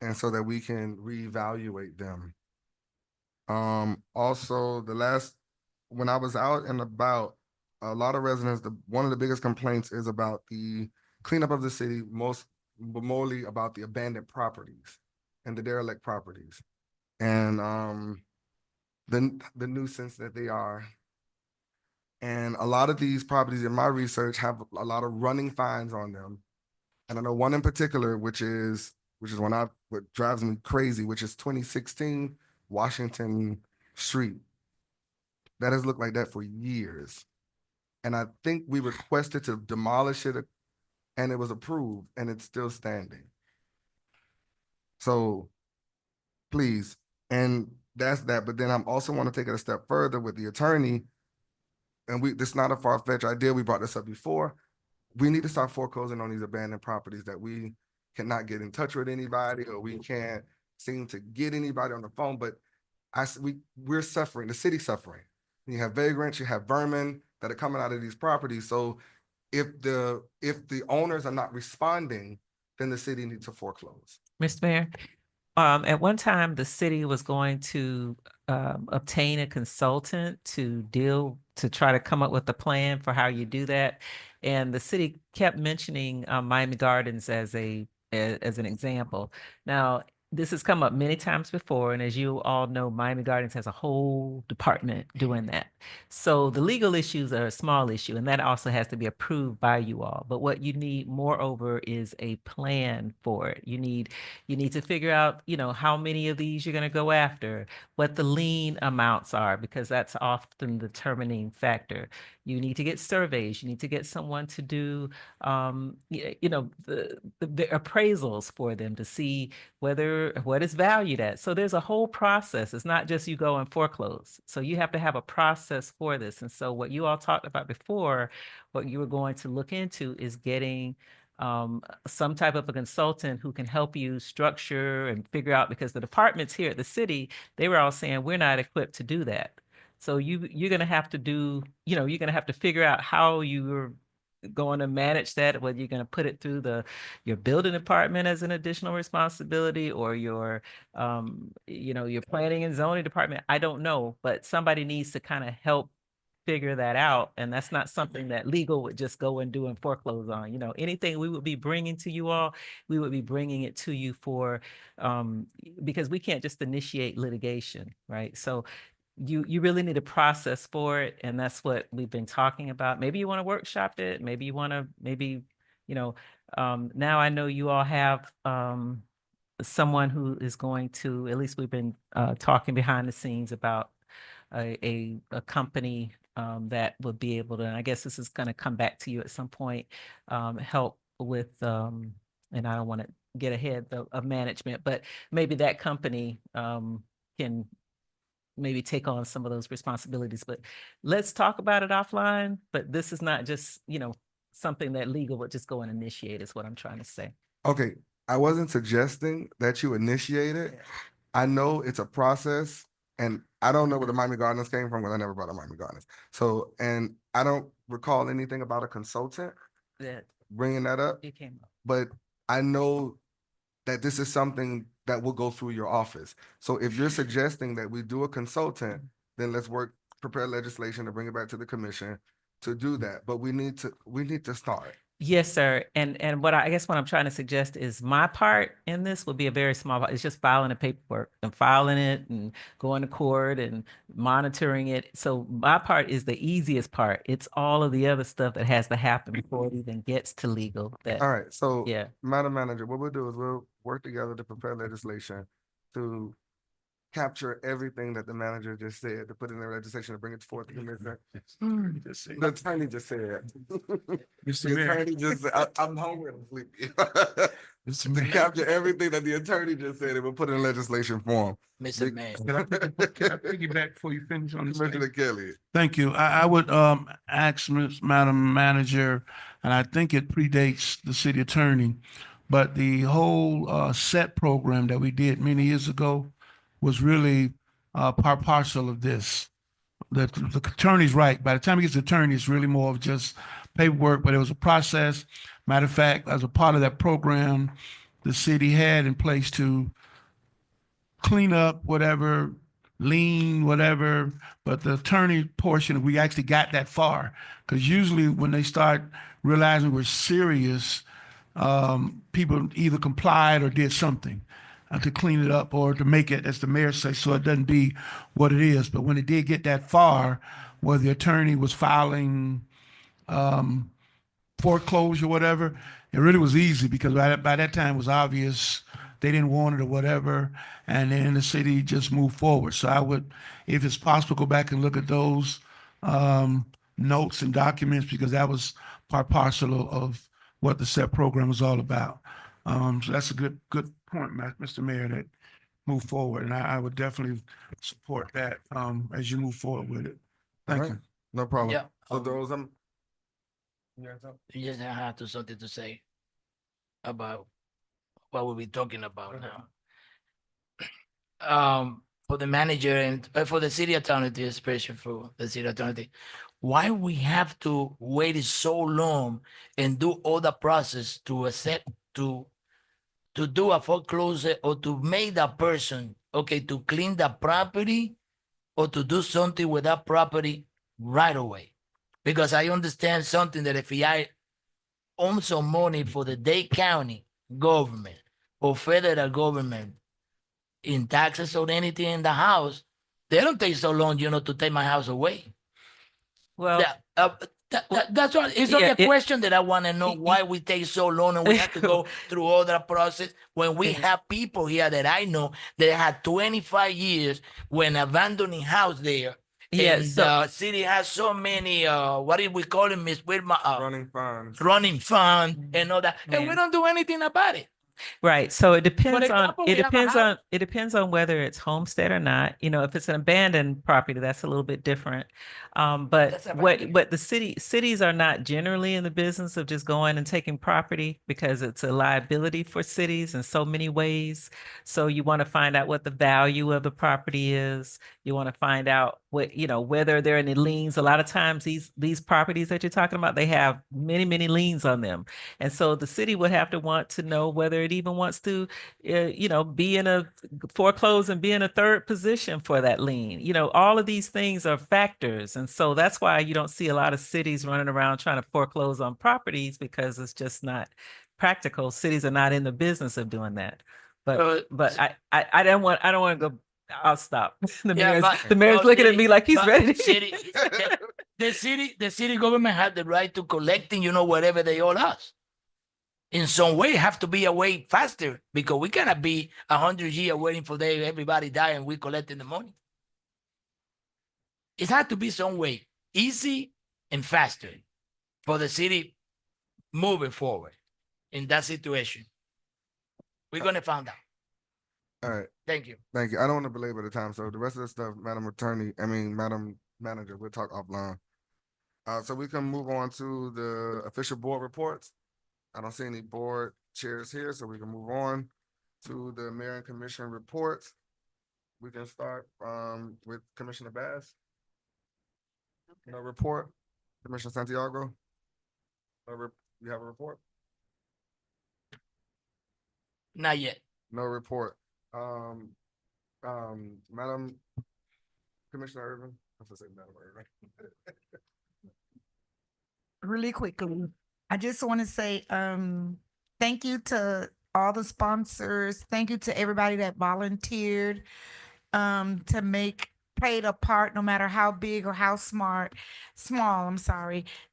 And so that we can reevaluate them. Also, when I was out and about, a lot of residents, one of the biggest complaints is about the cleanup of the city, mostly about the abandoned properties and the derelict properties. And the nuisance that they are. And a lot of these properties in my research have a lot of running fines on them. And I know one in particular, which is what drives me crazy, which is 2016 Washington Street. That has looked like that for years. And I think we requested to demolish it and it was approved and it's still standing. So please, and that's that. But then I'm also want to take it a step further with the attorney. And this is not a far-fetched idea. We brought this up before. We need to start foreclosing on these abandoned properties that we cannot get in touch with anybody, or we can't seem to get anybody on the phone. But we're suffering, the city's suffering. You have vagrants, you have vermin that are coming out of these properties. So if the owners are not responding, then the city needs to foreclose. Mr. Mayor, at one time, the city was going to obtain a consultant to try to come up with a plan for how you do that. And the city kept mentioning Miami Gardens as an example. Now, this has come up many times before, and as you all know, Miami Gardens has a whole department doing that. So the legal issues are a small issue, and that also has to be approved by you all. But what you need moreover is a plan for it. You need to figure out, how many of these you're going to go after, what the lien amounts are, because that's often the determining factor. You need to get surveys. You need to get someone to do, the appraisals for them to see what is valued at. So there's a whole process. It's not just you go and foreclose. So you have to have a process for this. And so what you all talked about before, what you were going to look into is getting some type of a consultant who can help you structure and figure out, because the departments here at the city, they were all saying, we're not equipped to do that. So you're going to have to you're going to have to figure out how you're going to manage that, whether you're going to put it through your building department as an additional responsibility or your your planning and zoning department. I don't know, but somebody needs to kind of help figure that out. And that's not something that legal would just go and do and foreclose on. Anything we would be bringing to you all, we would be bringing it to you for, because we can't just initiate litigation, right? So you really need a process for it. And that's what we've been talking about. Maybe you want to workshop it. Maybe you want to, now I know you all have, someone who is going to, at least we've been talking behind the scenes about a company that would be able to, and I guess this is going to come back to you at some point, help with, and I don't want to get ahead of management, but maybe that company can maybe take on some of those responsibilities. But let's talk about it offline. But this is not just, something that legal would just go and initiate is what I'm trying to say. Okay, I wasn't suggesting that you initiate it. I know it's a process, and I don't know where the Miami Gardens came from, because I never brought up Miami Gardens. So, and I don't recall anything about a consultant That bringing that up, it came up. but I know that this is something that will go through your office. So if you're suggesting that we do a consultant, then let's prepare legislation to bring it back to the commission to do that. But we need to start. Yes, sir. And what I guess what I'm trying to suggest is my part in this would be a very small part. It's just filing the paperwork and filing it and going to court and monitoring it. So my part is the easiest part. It's all of the other stuff that has to happen before it even gets to legal. All right. So, yeah. Madam Manager, what we'll do is we'll work together to prepare legislation to capture everything that the manager just said, to put in the legislation to bring it forth to the commissioner. The attorney just said. Mr. The Mayor. attorney just said, I'm hungry and sleepy. Mr. To Mayor. capture everything that the attorney just said, and we'll put it in legislation form. Mr. Mayor. Can I piggyback before you finish on this? Commissioner Kelly. Thank you. I would ask Madam Manager, and I think it predates the city attorney, but the whole set program that we did many years ago was really part parcel of this. The attorney's right. By the time he gets the attorney, it's really more of just paperwork, but it was a process. Matter of fact, as a part of that program, the city had in place to clean up whatever, lien, whatever, but the attorney portion, we actually got that far. Because usually when they start realizing we're serious, people either complied or did something to clean it up or to make it, as the mayor says, so it doesn't be what it is. But when it did get that far, where the attorney was filing foreclosure, whatever, it really was easy because by that time it was obvious they didn't want it or whatever, and then the city just moved forward. So I would, if it's possible, go back and look at those notes and documents, because that was part parcel of what the SET program was all about. So that's a good point, Mr. Mayor, that move forward, and I would definitely support that as you move forward with it. Thank All right. you. No problem. Yeah. So those, Yes, I have something to say about what we'll be talking about now. For the manager and for the city attorney, especially for the city attorney, why we have to wait so long and do all the process to accept to do a foreclosure or to make that person to clean the property or to do something with that property right away? Because I understand something that if I own some money for the Dade County government or federal government in taxes or anything in the house, they don't take so long, to take my house away. Well, That's what it's only a question that I want to know why we take so long and we have to go through all that process when we have people here that I know that had 25 years when abandoning house there. Yeah, and the city has so many what do we call it, Miss Wilma? running funds. Running fund and all that. And we Man. don't do anything about it. Right. So it depends on, example, we have a house- it depends on whether it's homestead or not. You know, if it's an abandoned property, that's a little bit different. But That's what the cities are not generally in the business of just going and taking property because it's a liability for cities in so many ways. So you want to find out what the value of the property is. You want to find out what, you know, whether there are any liens. A lot of times these properties that you're talking about, they have many, many liens on them. And so the city would have to want to know whether it even wants to, you know, be in a foreclose and be in a third position for that lien. You know, all of these things are factors. And so that's why you don't see a lot of cities running around trying to foreclose on properties because it's just not practical. Cities are not in the business of doing that. But I don't want to go. I'll stop. The mayor's looking at me like he's ready. The city government had the right to collecting, you know, whatever they owe us. In some way, have to be a way faster because we cannot be 100 years waiting for everybody die and we collecting the money. It had to be some way easy and faster for the city moving forward in that situation. We're gonna find out. All right. Thank you. Thank you. I don't want to belabor the time. So the rest of the stuff, Madam Manager, we'll talk offline. So we can move on to the official board reports. I don't see any board chairs here, so we can move on to the mayor and commission reports. We can start with Commissioner Bass. No report. Commissioner Santiago. You have a report? Not yet. No report. Madam Commissioner Irvin. I was gonna say Madam Irvin. Really quickly, I just want to say thank you to all the sponsors. Thank you to everybody that volunteered to played a part, no matter how big or how small,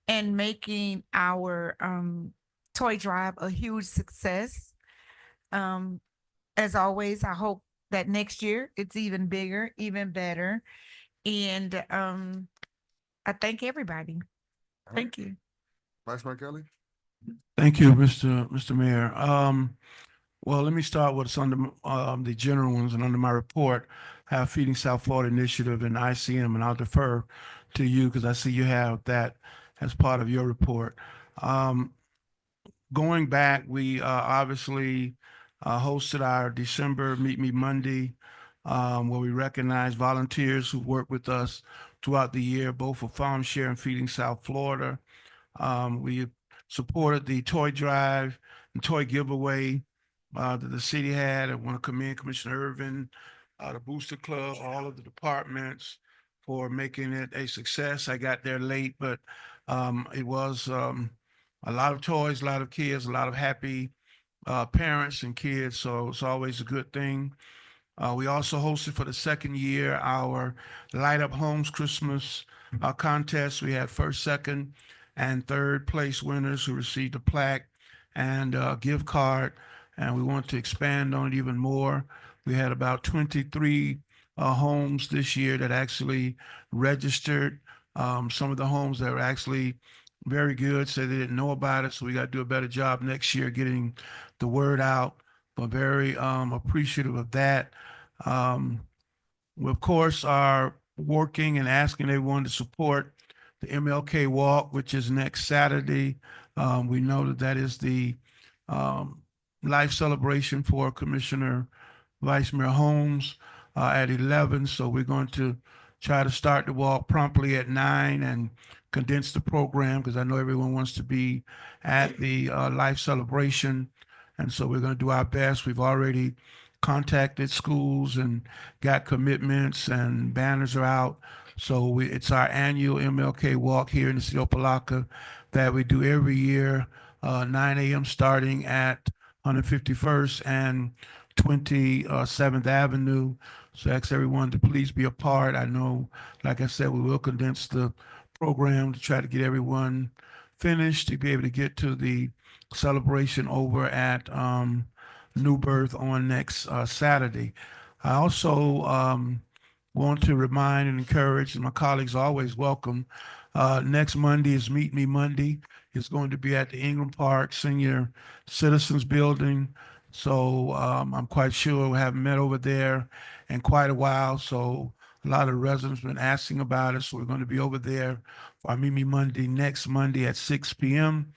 and making our toy drive a huge success. As always, I hope that next year it's even bigger, even better. And I thank everybody. Thank you. Vice Mayor Kelly. Thank you, Mr. Mayor. Well, let me start with what's under the general ones and under my report. I have Feeding South Florida Initiative and ICM, and I'll defer to you because I see you have that as part of your report. Going back, we obviously hosted our December Meet Me Monday, where we recognize volunteers who work with us throughout the year, both for Farm Share and Feeding South Florida. We supported the toy drive and toy giveaway that the city had. I want to commend Commissioner Irvin, the Booster Club, all of the departments for making it a success. I got there late, but it was a lot of toys, a lot of kids, a lot of happy parents and kids. So it's always a good thing. We also hosted for the second year our Light Up Homes Christmas contest. We had first, second, and third place winners who received a plaque and a gift card. And we want to expand on it even more. We had about 23 homes this year that actually registered. Some of the homes that were actually very good said they didn't know about it. So we got to do a better job next year getting the word out. But very appreciative of that. We, of course, are working and asking everyone to support the MLK Walk, which is next Saturday. We know that that is the life celebration for Commissioner Vice Mayor Holmes at 11. So we're going to try to start the walk promptly at 9 and condense the program because I know everyone wants to be at the life celebration. And so we're going to do our best. We've already contacted schools and got commitments, and banners are out. So it's our annual MLK walk here in the city of Opa-locka that we do every year, 9 a.m. starting at 151st and 27th Avenue. So I ask everyone to please be a part. I know, like I said, we will condense the program to try to get everyone finished to be able to get to the celebration over at New Birth on next Saturday. I also want to remind and encourage, and my colleagues are always welcome. Next Monday is Meet Me Monday. It's going to be at the Ingram Park Senior Citizens Building. So I'm quite sure we haven't met over there in quite a while. So a lot of residents been asking about it. So we're going to be over there for our Mimi Monday next Monday at 6 p.m.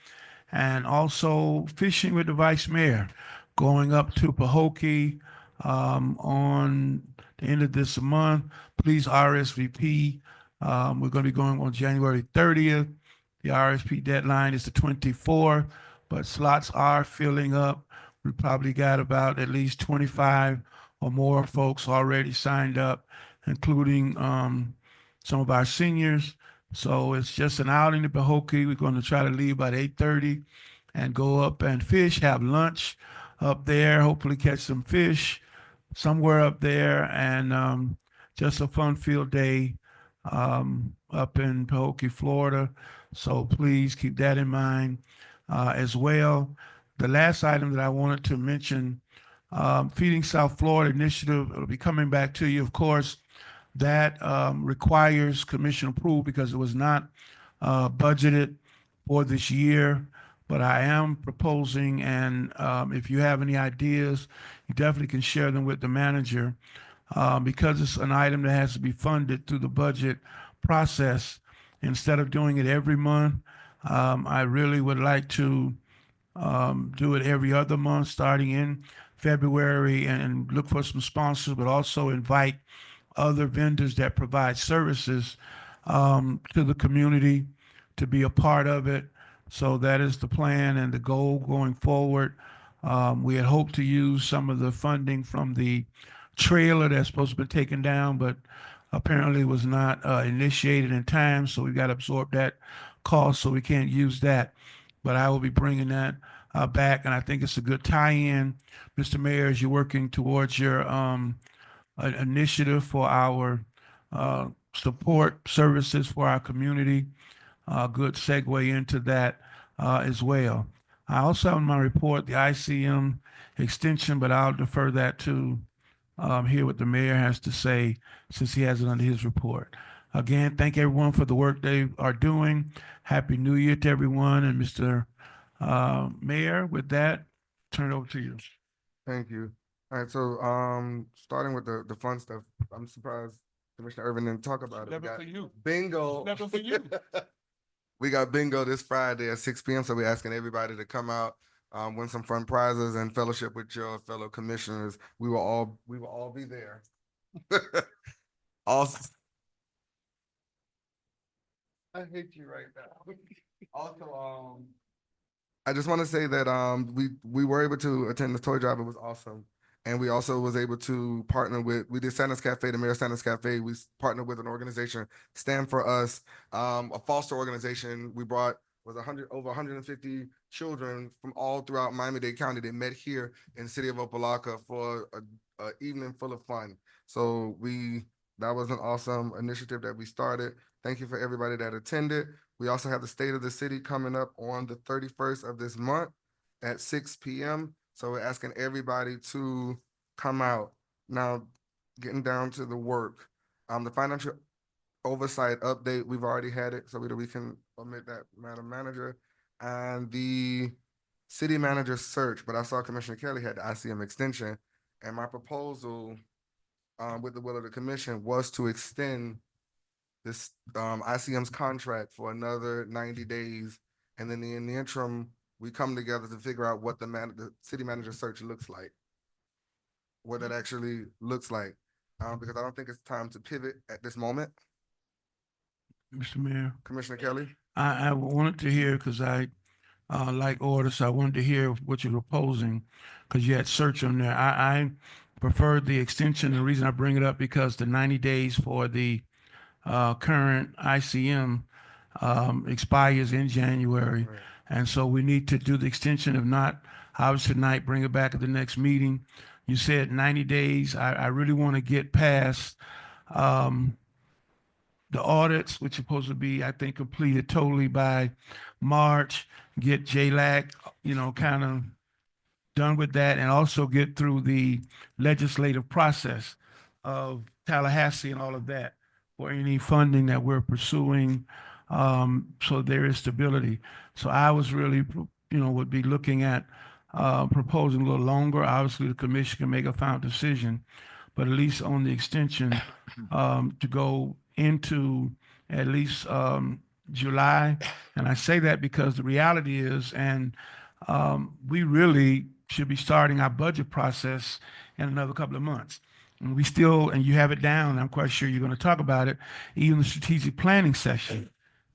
And also fishing with the vice mayor, going up to Pahokee on the end of this month. Please RSVP. We're going to be going on January 30th. The RSP deadline is the 24th, but slots are filling up. We probably got about at least 25 or more folks already signed up, including some of our seniors. So it's just an outing to Pahokee. We're going to try to leave about 8:30 and go up and fish, have lunch up there, hopefully catch some fish somewhere up there, and just a fun field day up in Pahokee, Florida. So please keep that in mind as well. The last item that I wanted to mention, Feeding South Florida initiative, it'll be coming back to you, of course. That requires commission approval because it was not budgeted for this year. But I am proposing, and if you have any ideas, you definitely can share them with the manager. Because it's an item that has to be funded through the budget process, instead of doing it every month, I really would like to do it every other month, starting in February, and look for some sponsors, but also invite other vendors that provide services to the community to be a part of it. So that is the plan and the goal going forward. We had hoped to use some of the funding from the trailer that's supposed to be taken down, but apparently was not initiated in time. So we got to absorb that cost, so we can't use that. But I will be bringing that back, and I think it's a good tie-in, Mr. Mayor, as you're working towards your initiative for our support services for our community. Good segue into that as well. I also have in my report the ICM extension, but I'll defer that to hear what the mayor has to say since he has it under his report. Again, thank everyone for the work they are doing. Happy New Year to everyone. And Mr. Mayor, with that, turn it over to you. Thank you. All right, so starting with the fun stuff, I'm surprised Commissioner Irvin didn't talk about it. We Never got for you. bingo. Never for you. We got bingo this Friday at 6 p.m. So we're asking everybody to come out, win some fun prizes, and fellowship with your fellow commissioners. We will all be there. Also, I hate you right now. Also, I just want to say that we were able to attend the toy drive. It was awesome. And we also was able to partner with, we did Santa's Cafe, the Mayor Santa's Cafe. We partnered with an organization, Stand For Us, a foster organization. We brought over 150 children from all throughout Miami-Dade County. They met here in the city of Opa-locka for a evening full of fun. So that was an awesome initiative that we started. Thank you for everybody that attended. We also have the State of the City coming up on the 31st of this month at 6 p.m. So we're asking everybody to come out. Now, getting down to the work. The financial oversight update, we've already had it, so we can omit that, Madam Manager. And the city manager search, but I saw Commissioner Kelly had the ICM extension. And my proposal with the will of the commission was to extend this ICM's contract for another 90 days. And then in the interim, we come together to figure out what the city manager search looks like, what that actually looks like, because I don't think it's time to pivot at this moment. Mr. Mayor, Commissioner Kelly? I wanted to hear, because I like order, so I wanted to hear what you're proposing, because you had search on there. I preferred the extension. The reason I bring it up, because the 90 days for the current ICM expires in January. Right. And so we need to do the extension. If not, obviously tonight, bring it back at the next meeting. You said 90 days. I really want to get past the audits, which are supposed to be, I think, completed totally by March, get JLAC, kind of done with that, and also get through the legislative process of Tallahassee and all of that for any funding that we're pursuing, so there is stability. So I was really, would be looking at proposing a little longer. Obviously, the commission can make a final decision, but at least on the extension, to go into at least, July. And I say that because the reality is, and, we really should be starting our budget process in another couple of months. And we still, and you have it down, I'm quite sure you're going to talk about it, even the strategic planning session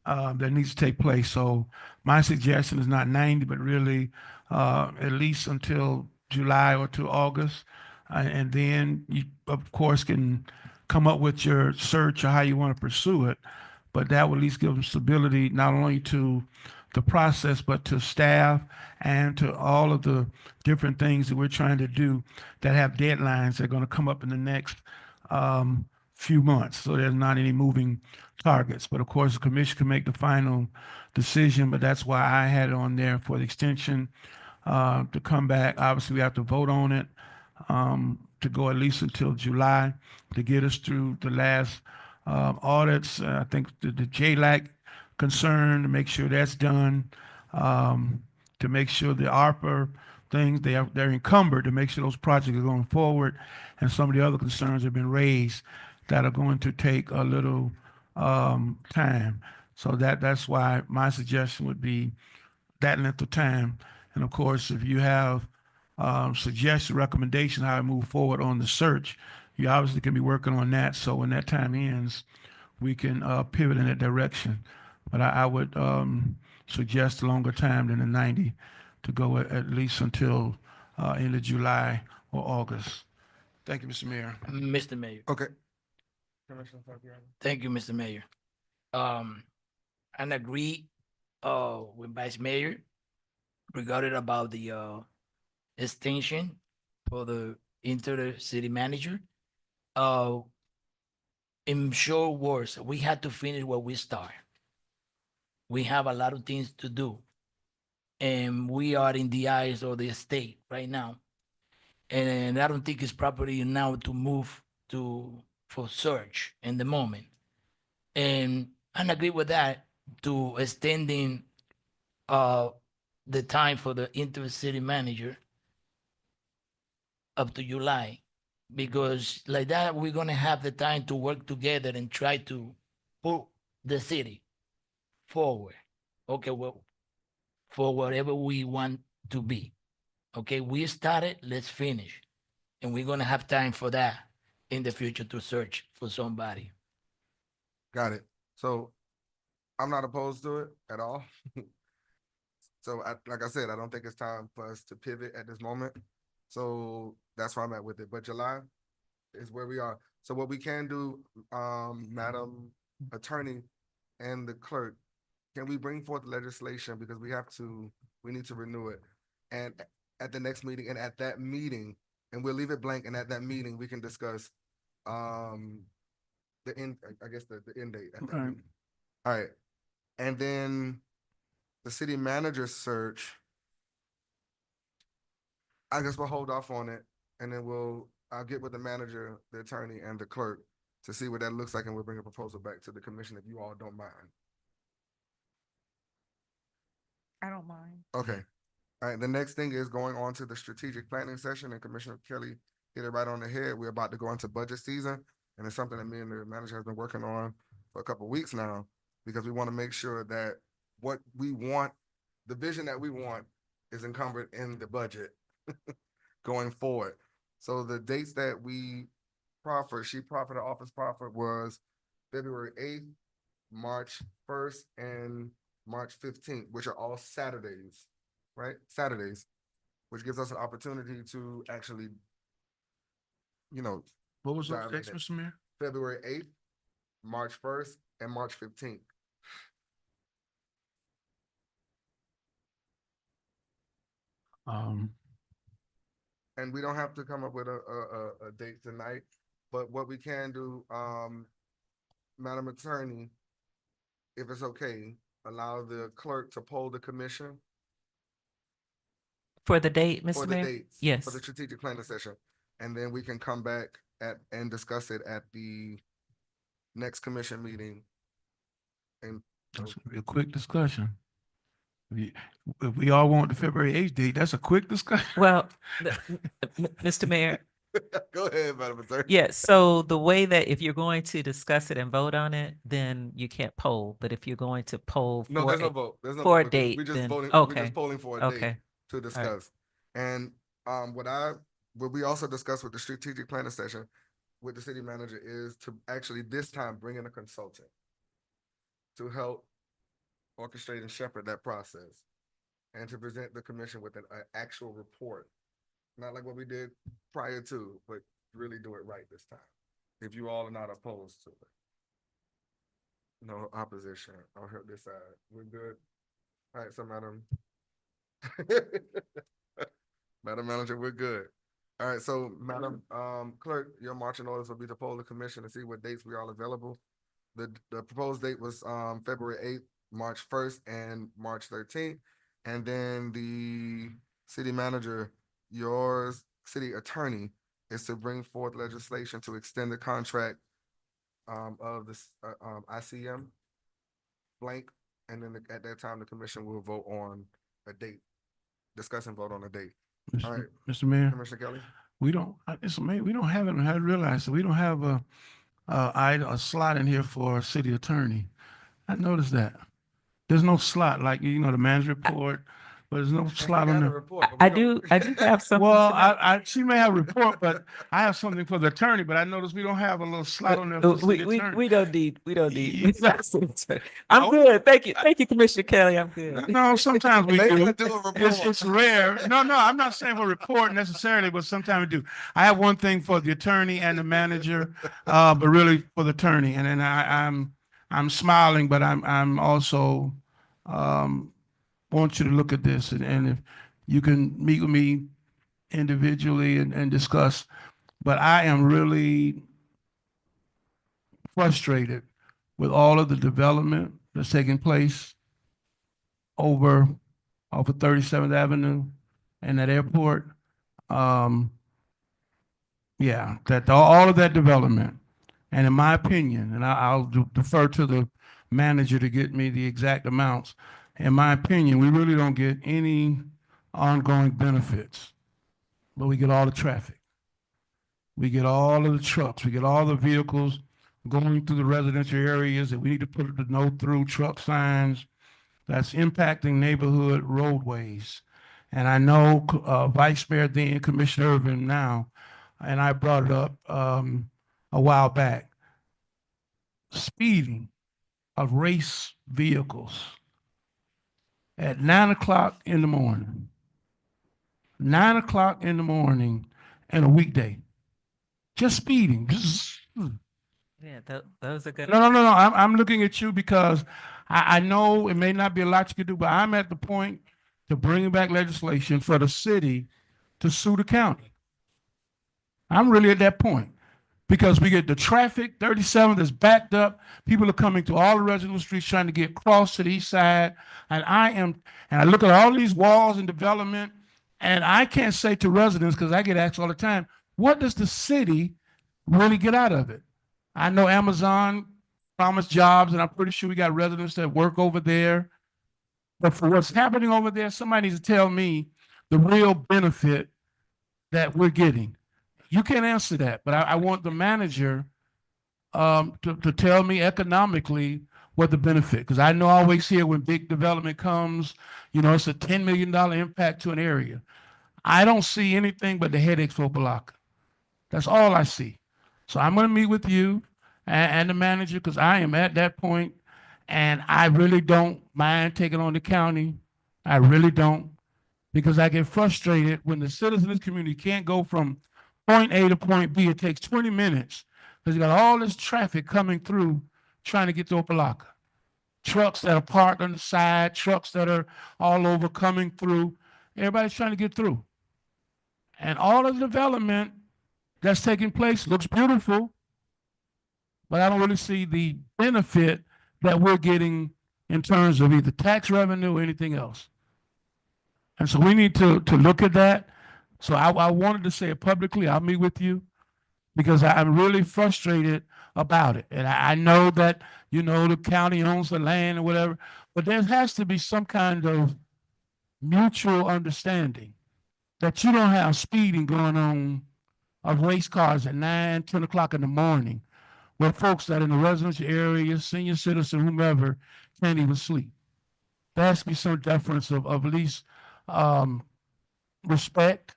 that needs to take place. So my suggestion is not 90, but really at least until July or to August. And then you, of course, can come up with your search or how you want to pursue it. But that will at least give them stability, not only to the process, but to staff and to all of the different things that we're trying to do that have deadlines that are going to come up in the next few months. So there's not any moving targets. But of course, the commission can make the final decision, but that's why I had it on there for the extension to come back. Obviously, we have to vote on it to go at least until July to get us through the last audits. I think the JLAC concern, to make sure that's done, to make sure the ARPA things, they're encumbered, to make sure those projects are going forward. And some of the other concerns have been raised that are going to take a little time. So that's why my suggestion would be that length of time. And of course, if you have suggested recommendation how to move forward on the search, you obviously can be working on that. So when that time ends, we can pivot in that direction. But I would suggest a longer time than the 90 to go at least until end of July or August. Thank you, Mr. Mayor. Mr. Mayor. Okay. Thank you, Mr. Mayor. And agree with Vice Mayor regarding about the extension for the city manager. In short words, we had to finish what we start. We have a lot of things to do, and we are in the eyes of the state right now. And I don't think it's properly now to move for search in the moment. And I agree with that, to extending the time for the city manager up to July, because like that, we're gonna have the time to work together and try to put the city forward. Okay, well, for whatever we want to be. Okay, we started, let's finish. And we're gonna have time for that in the future to search for somebody. Got it. So I'm not opposed to it at all. So like I said, I don't think it's time for us to pivot at this moment. So that's where I'm at with it. But July is where we are. So what we can do, Madam Attorney and the clerk, can we bring forth legislation, because we need to renew it. And at the next meeting, and at that meeting, and we'll leave it blank, and at that meeting, we can discuss the end, I guess the end date. At that Right. meeting. All right. And then the city manager search, I guess we'll hold off on it, and then I'll get with the manager, the attorney, and the clerk to see what that looks like, and we'll bring a proposal back to the commission if you all don't mind. I don't mind. Okay. All right, the next thing is going on to the strategic planning session, and Commissioner Kelly hit it right on the head. We're about to go into budget season, and it's something that me and the manager has been working on for a couple of weeks now, because we want to make sure that what we want, the vision that we want, is encumbered in the budget going forward. So the dates that we proffered, the office proffered, was February 8th, March 1st, and March 15th, which are all Saturdays, right? Saturdays, which gives us an opportunity to actually, What was dive up in next, it. Mr. Mayor? February 8th, March 1st, and March 15th. And we don't have to come up with a date tonight, but what we can do, Madam Attorney, if it's okay, allow the clerk to poll the commission For the date, for Mr. the Mayor? dates. Yes. For the strategic planning session. And then we can come back and discuss it at the next commission meeting. And That's gonna be a quick discussion. If we all want the February 8th date, that's a quick discussion. Well, Mr. Mayor, Go ahead, Madam Attorney. yeah, so the way that if you're going to discuss it and vote on it, then you can't poll. But if you're going to poll No, for there's no a, vote. There's no for a vote because date, we're just then, voting. We're okay, just polling for a date okay. to discuss. And what we also discussed with the strategic planning session with the city manager is to actually this time bring in a consultant to help orchestrate and shepherd that process and to present the commission with an actual report. Not like what we did prior to, but really do it right this time. If you all are not opposed to it. No opposition. I'll hear this side. We're good. All right, so Madam Manager, we're good. All right, so Madam Clerk, your marching orders will be to poll the commission to see what dates we are available. The proposed date was February 8th, March 1st, and March 13th. And then the city manager, yours city attorney, is to bring forth legislation to extend the contract of this ICM blank, and then at that time the commission will vote on a date, discuss and vote on a date. All right, Mr. Mayor, Commissioner Kelly. we don't. It's amazing. We don't have it. I had realized that we don't have a slot in here for city attorney. I noticed that. There's no slot like the manager report, but there's no slot on there. I do have something. Well, she may have a report, but I have something for the attorney. But I noticed we don't have a little slot on there for city attorney. We don't need. I'm good. Thank you, Commissioner Kelly. I'm good. No, sometimes we do. Do a report. It's rare. No, I'm not saying for report necessarily, but sometimes we do. I have one thing for the attorney and the manager, but really for the attorney. And then I'm smiling, but I'm also want you to look at this, and if you can meet with me individually and discuss. But I am really frustrated with all of the development that's taking place off of 37th Avenue and that airport. Yeah, that all of that development. And in my opinion, and I'll defer to the manager to get me the exact amounts. In my opinion, we really don't get any ongoing benefits, but we get all the traffic. We get all of the trucks. We get all the vehicles going through the residential areas that we need to put the no through truck signs. That's impacting neighborhood roadways. And I know Vice Mayor then, Commissioner Irvin now, and I brought it up a while back. Speeding of race vehicles at 9 o'clock in the morning. 9 o'clock in the morning and a weekday. Just speeding. Yeah, those are good. No. I'm looking at you because I know it may not be a lot you can do, but I'm at the point to bring back legislation for the city to sue the county. I'm really at that point. Because we get the traffic, 37th is backed up. People are coming to all the residential streets trying to get across to the east side. And I look at all these walls and development, and I can't say to residents, because I get asked all the time, what does the city really get out of it? I know Amazon promised jobs, and I'm pretty sure we got residents that work over there. But for what's happening over there, somebody needs to tell me the real benefit that we're getting. You can't answer that, but I want the manager to tell me economically what the benefit, because I know I always hear when big development comes, it's a $10 million impact to an area. I don't see anything but the headaches for Opa-locka. That's all I see. So I'm going to meet with you and the manager, because I am at that point, and I really don't mind taking on the county. I really don't, because I get frustrated when the citizens of this community can't go from point A to point B. It takes 20 minutes because you got all this traffic coming through trying to get to Opa-locka. Trucks that are parked on the side, trucks that are all over coming through. Everybody's trying to get through. And all of the development that's taking place looks beautiful, but I don't really see the benefit that we're getting in terms of either tax revenue or anything else. And so we need to look at that. So I wanted to say it publicly. I'll meet with you because I'm really frustrated about it. And I know that, the county owns the land or whatever, But there has to be some kind of mutual understanding that you don't have speeding going on of race cars at 9, 10 o'clock in the morning, where folks that in the residential area, senior citizen, whomever, can't even sleep. There has to be some deference of at least respect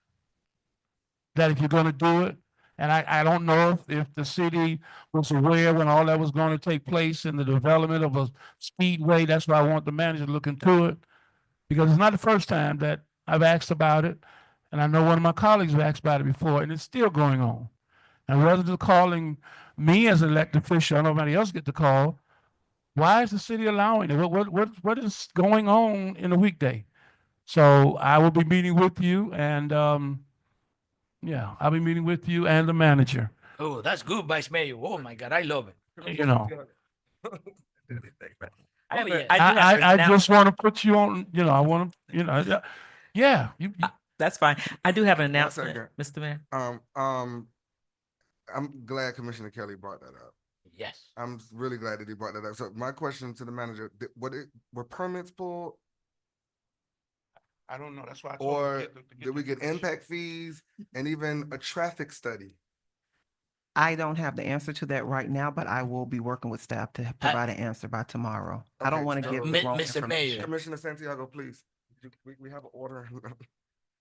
that if you're going to do it, and I don't know if the city was aware when all that was going to take place in the development of a speedway. That's why I want the manager to look into it, because it's not the first time that I've asked about it, and I know one of my colleagues have asked about it before, and it's still going on. And rather than calling me as an elected official, I don't know if anybody else get the call. Why is the city allowing it? What is going on in a weekday? So I will be meeting with you, and yeah, I'll be meeting with you and the manager. Oh, that's good, Vice Mayor. Oh my God, I love it. You know, Oh, yeah. I just want to put you on. You know, I want to. You know, yeah. That's fine. I do have an One announcement, second. Mr. Mayor. I'm glad Commissioner Kelly brought that up. Yes. I'm really glad that he brought that up. So my question to the manager, were permits pulled, I don't know. That's why I told or you to get did we get impact fees and even a traffic study? I don't have the answer to that right now, but I will be working with staff to provide an answer by tomorrow. I don't Okay, want to so- give Mi- the wrong Mr. information. Mayor. Commissioner Santiago, please. We have an order.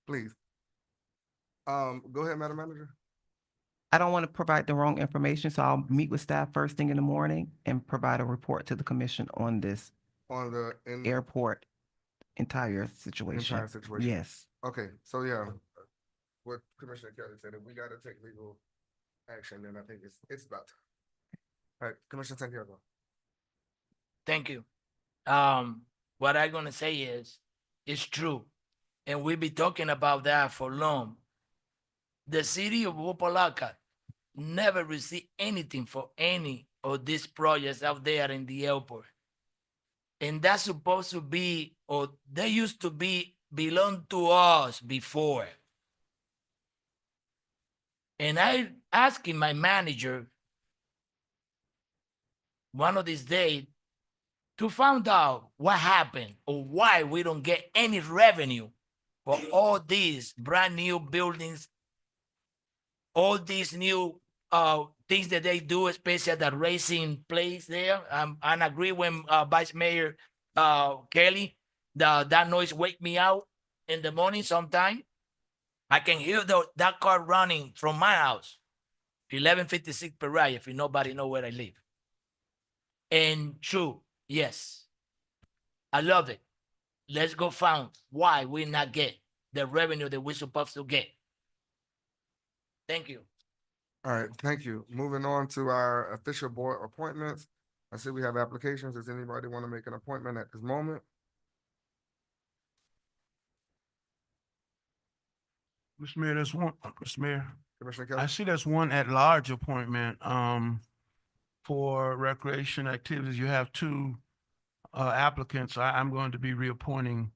Please. Go ahead, Madam Manager. I don't want to provide the wrong information, so I'll meet with staff first thing in the morning and provide a report to the commission on this On the airport entire situation. entire situation. Yes. Okay, so yeah, what Commissioner Kelly said, if we gotta take legal action, then I think it's about time. All right, Commissioner Santiago. Thank you. What I'm gonna say is, it's true, and we've been talking about that for long. The city of Opa-locka never received anything for any of these projects out there in the airport. And that's supposed to be, or they used to be, belong to us before. And I asking my manager one of these days to find out what happened or why we don't get any revenue for all these brand new buildings, all these new things that they do, especially at the racing place there. And agree with Vice Mayor Kelly, that noise wake me out in the morning sometime. I can hear that car running from my house, 1156 Pariah, if nobody know where I live. And true, yes, I love it. Let's go find why we not get the revenue that we're supposed to get. Thank you. All right, thank you. Moving on to our official board appointments. I see we have applications. Does anybody want to make an appointment at this moment? Mr. Mayor, there's one, Mr. Mayor, Commissioner I Kelly? see there's one at-large appointment, for recreation activities. You have two, applicants. I'm going to be reappointing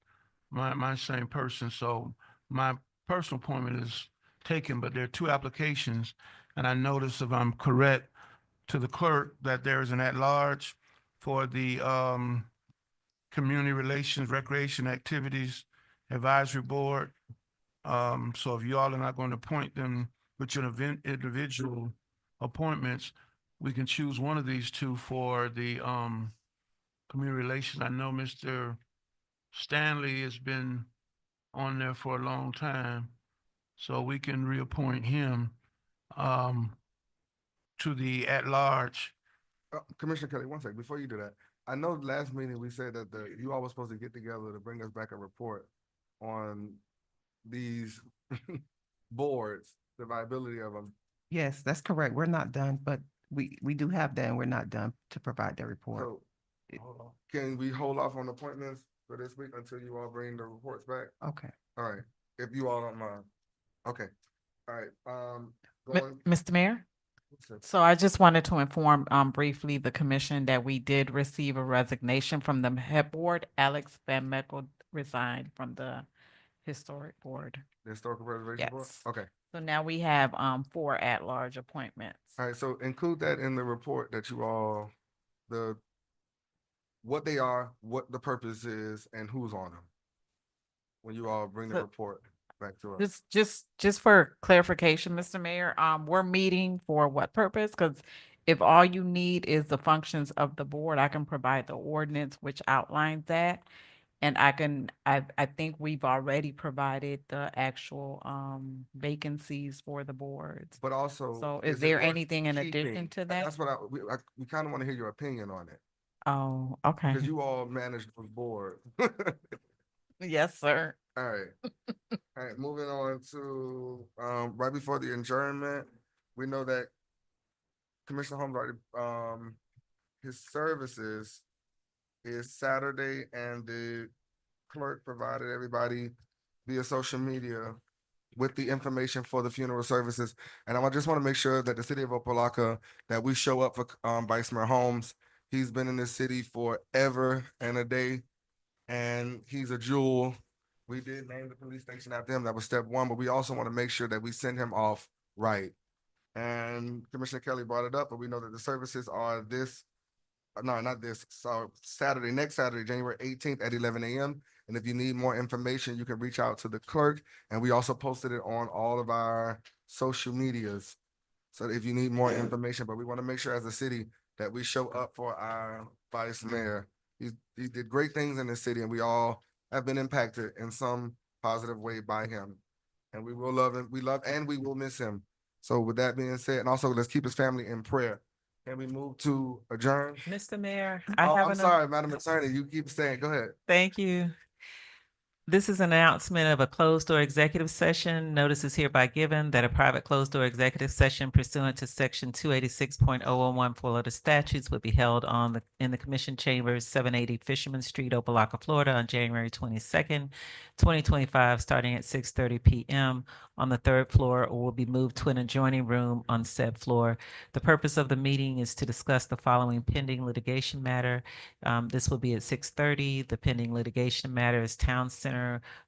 my same person, so my personal appointment is taken, but there are two applications. And I notice, if I'm correct, to the clerk, that there is an at-large for the, Community Relations, Recreation Activities Advisory Board. So if you all are not going to appoint them with your individual appointments, we can choose one of these two for the community relations. I know Mr. Stanley has been on there for a long time, so we can reappoint him to the at-large. Commissioner Kelly, one second, before you do that, I know last meeting we said that you all were supposed to get together to bring us back a report on these boards, the viability of them. Yes, that's correct. We're not done, but we do have that and we're not done to provide that report. So can we hold off on appointments for this week until you all bring the reports back? Okay. All right, if you all don't mind. Okay, all right, Mr. Mayor? So I just wanted to inform briefly the commission that we did receive a resignation from the head board. Alex Van Meckel resigned from the historic board. The Historical Preservation Board? Yes. Okay, So now we have 4 at-large appointments. all right, so include that in the report that you all, the what they are, what the purpose is, and who's on them. When you all bring the So- report back to us. Just for clarification, Mr. Mayor, we're meeting for what purpose? Because if all you need is the functions of the board, I can provide the ordinance which outlines that. And I think we've already provided the actual, vacancies for the boards. But also. So is it there worth anything in addition keeping? to that? That's what we kind of want to hear your opinion on it, Oh, okay. because you all manage the board. Yes, sir. All right. All right, moving on to, right before the adjournment, we know that Commissioner Holmes already, his services is Saturday, and the clerk provided everybody via social media with the information for the funeral services. And I just want to make sure that the city of Opa-locka, that we show up for, Vice Mayor Holmes. He's been in this city forever and a day, and he's a jewel. We did name the police station after him. That was step one, but we also want to make sure that we send him off right. And Commissioner Kelly brought it up, but we know that the services are not this, so Saturday, next Saturday, January 18th at 11 a.m. And if you need more information, you can reach out to the clerk. And we also posted it on all of our social medias. So if you need more information, but we want to make sure as a city that we show up for our vice mayor. He did great things in the city, and we all have been impacted in some positive way by him. And we will love him. We love and we will miss him. So with that being said, and also let's keep his family in prayer. Can we move to adjourn? Mr. Mayor, I'm sorry, Madam Attorney, you keep saying, go ahead. Thank you. This is an announcement of a closed-door executive session. Notice is hereby given that a private closed-door executive session pursuant to section 286.011 Florida statutes would be held in the Commission Chambers, 780 Fisherman Street, Opa-locka, Florida, on January 22nd, 2025, starting at 6:30 p.m. on the third floor, or will be moved to an adjoining room on said floor. The purpose of the meeting is to discuss the following pending litigation matter. This will be at 6:30. The pending litigation matter is Town Center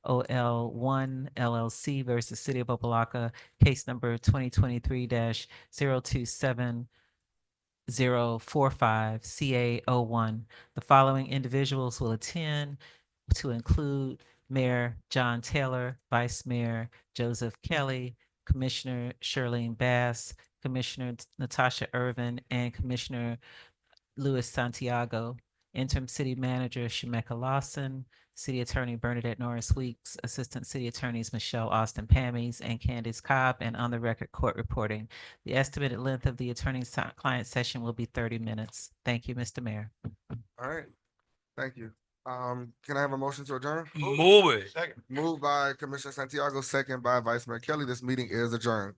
OL1 LLC versus City of Opa-locka, case number 2023-027045 CA01. The following individuals will attend, to include Mayor John Taylor, Vice Mayor Joseph Kelly, Commissioner Shirlene Bass, Commissioner Natasha Irvin, and Commissioner Luis Santiago, Interim City Manager Shemeka Lawson, City Attorney Bernadette Norris Weeks, Assistant City Attorneys Michelle Austin Pammies, and Candace Cobb, and on the record court reporting. The estimated length of the attorney-client session will be 30 minutes. Thank you, Mr. Mayor. All right, thank you. Can I have a motion to adjourn? Move it. Moved by Commissioner Santiago, second by Vice Mayor Kelly. This meeting is adjourned.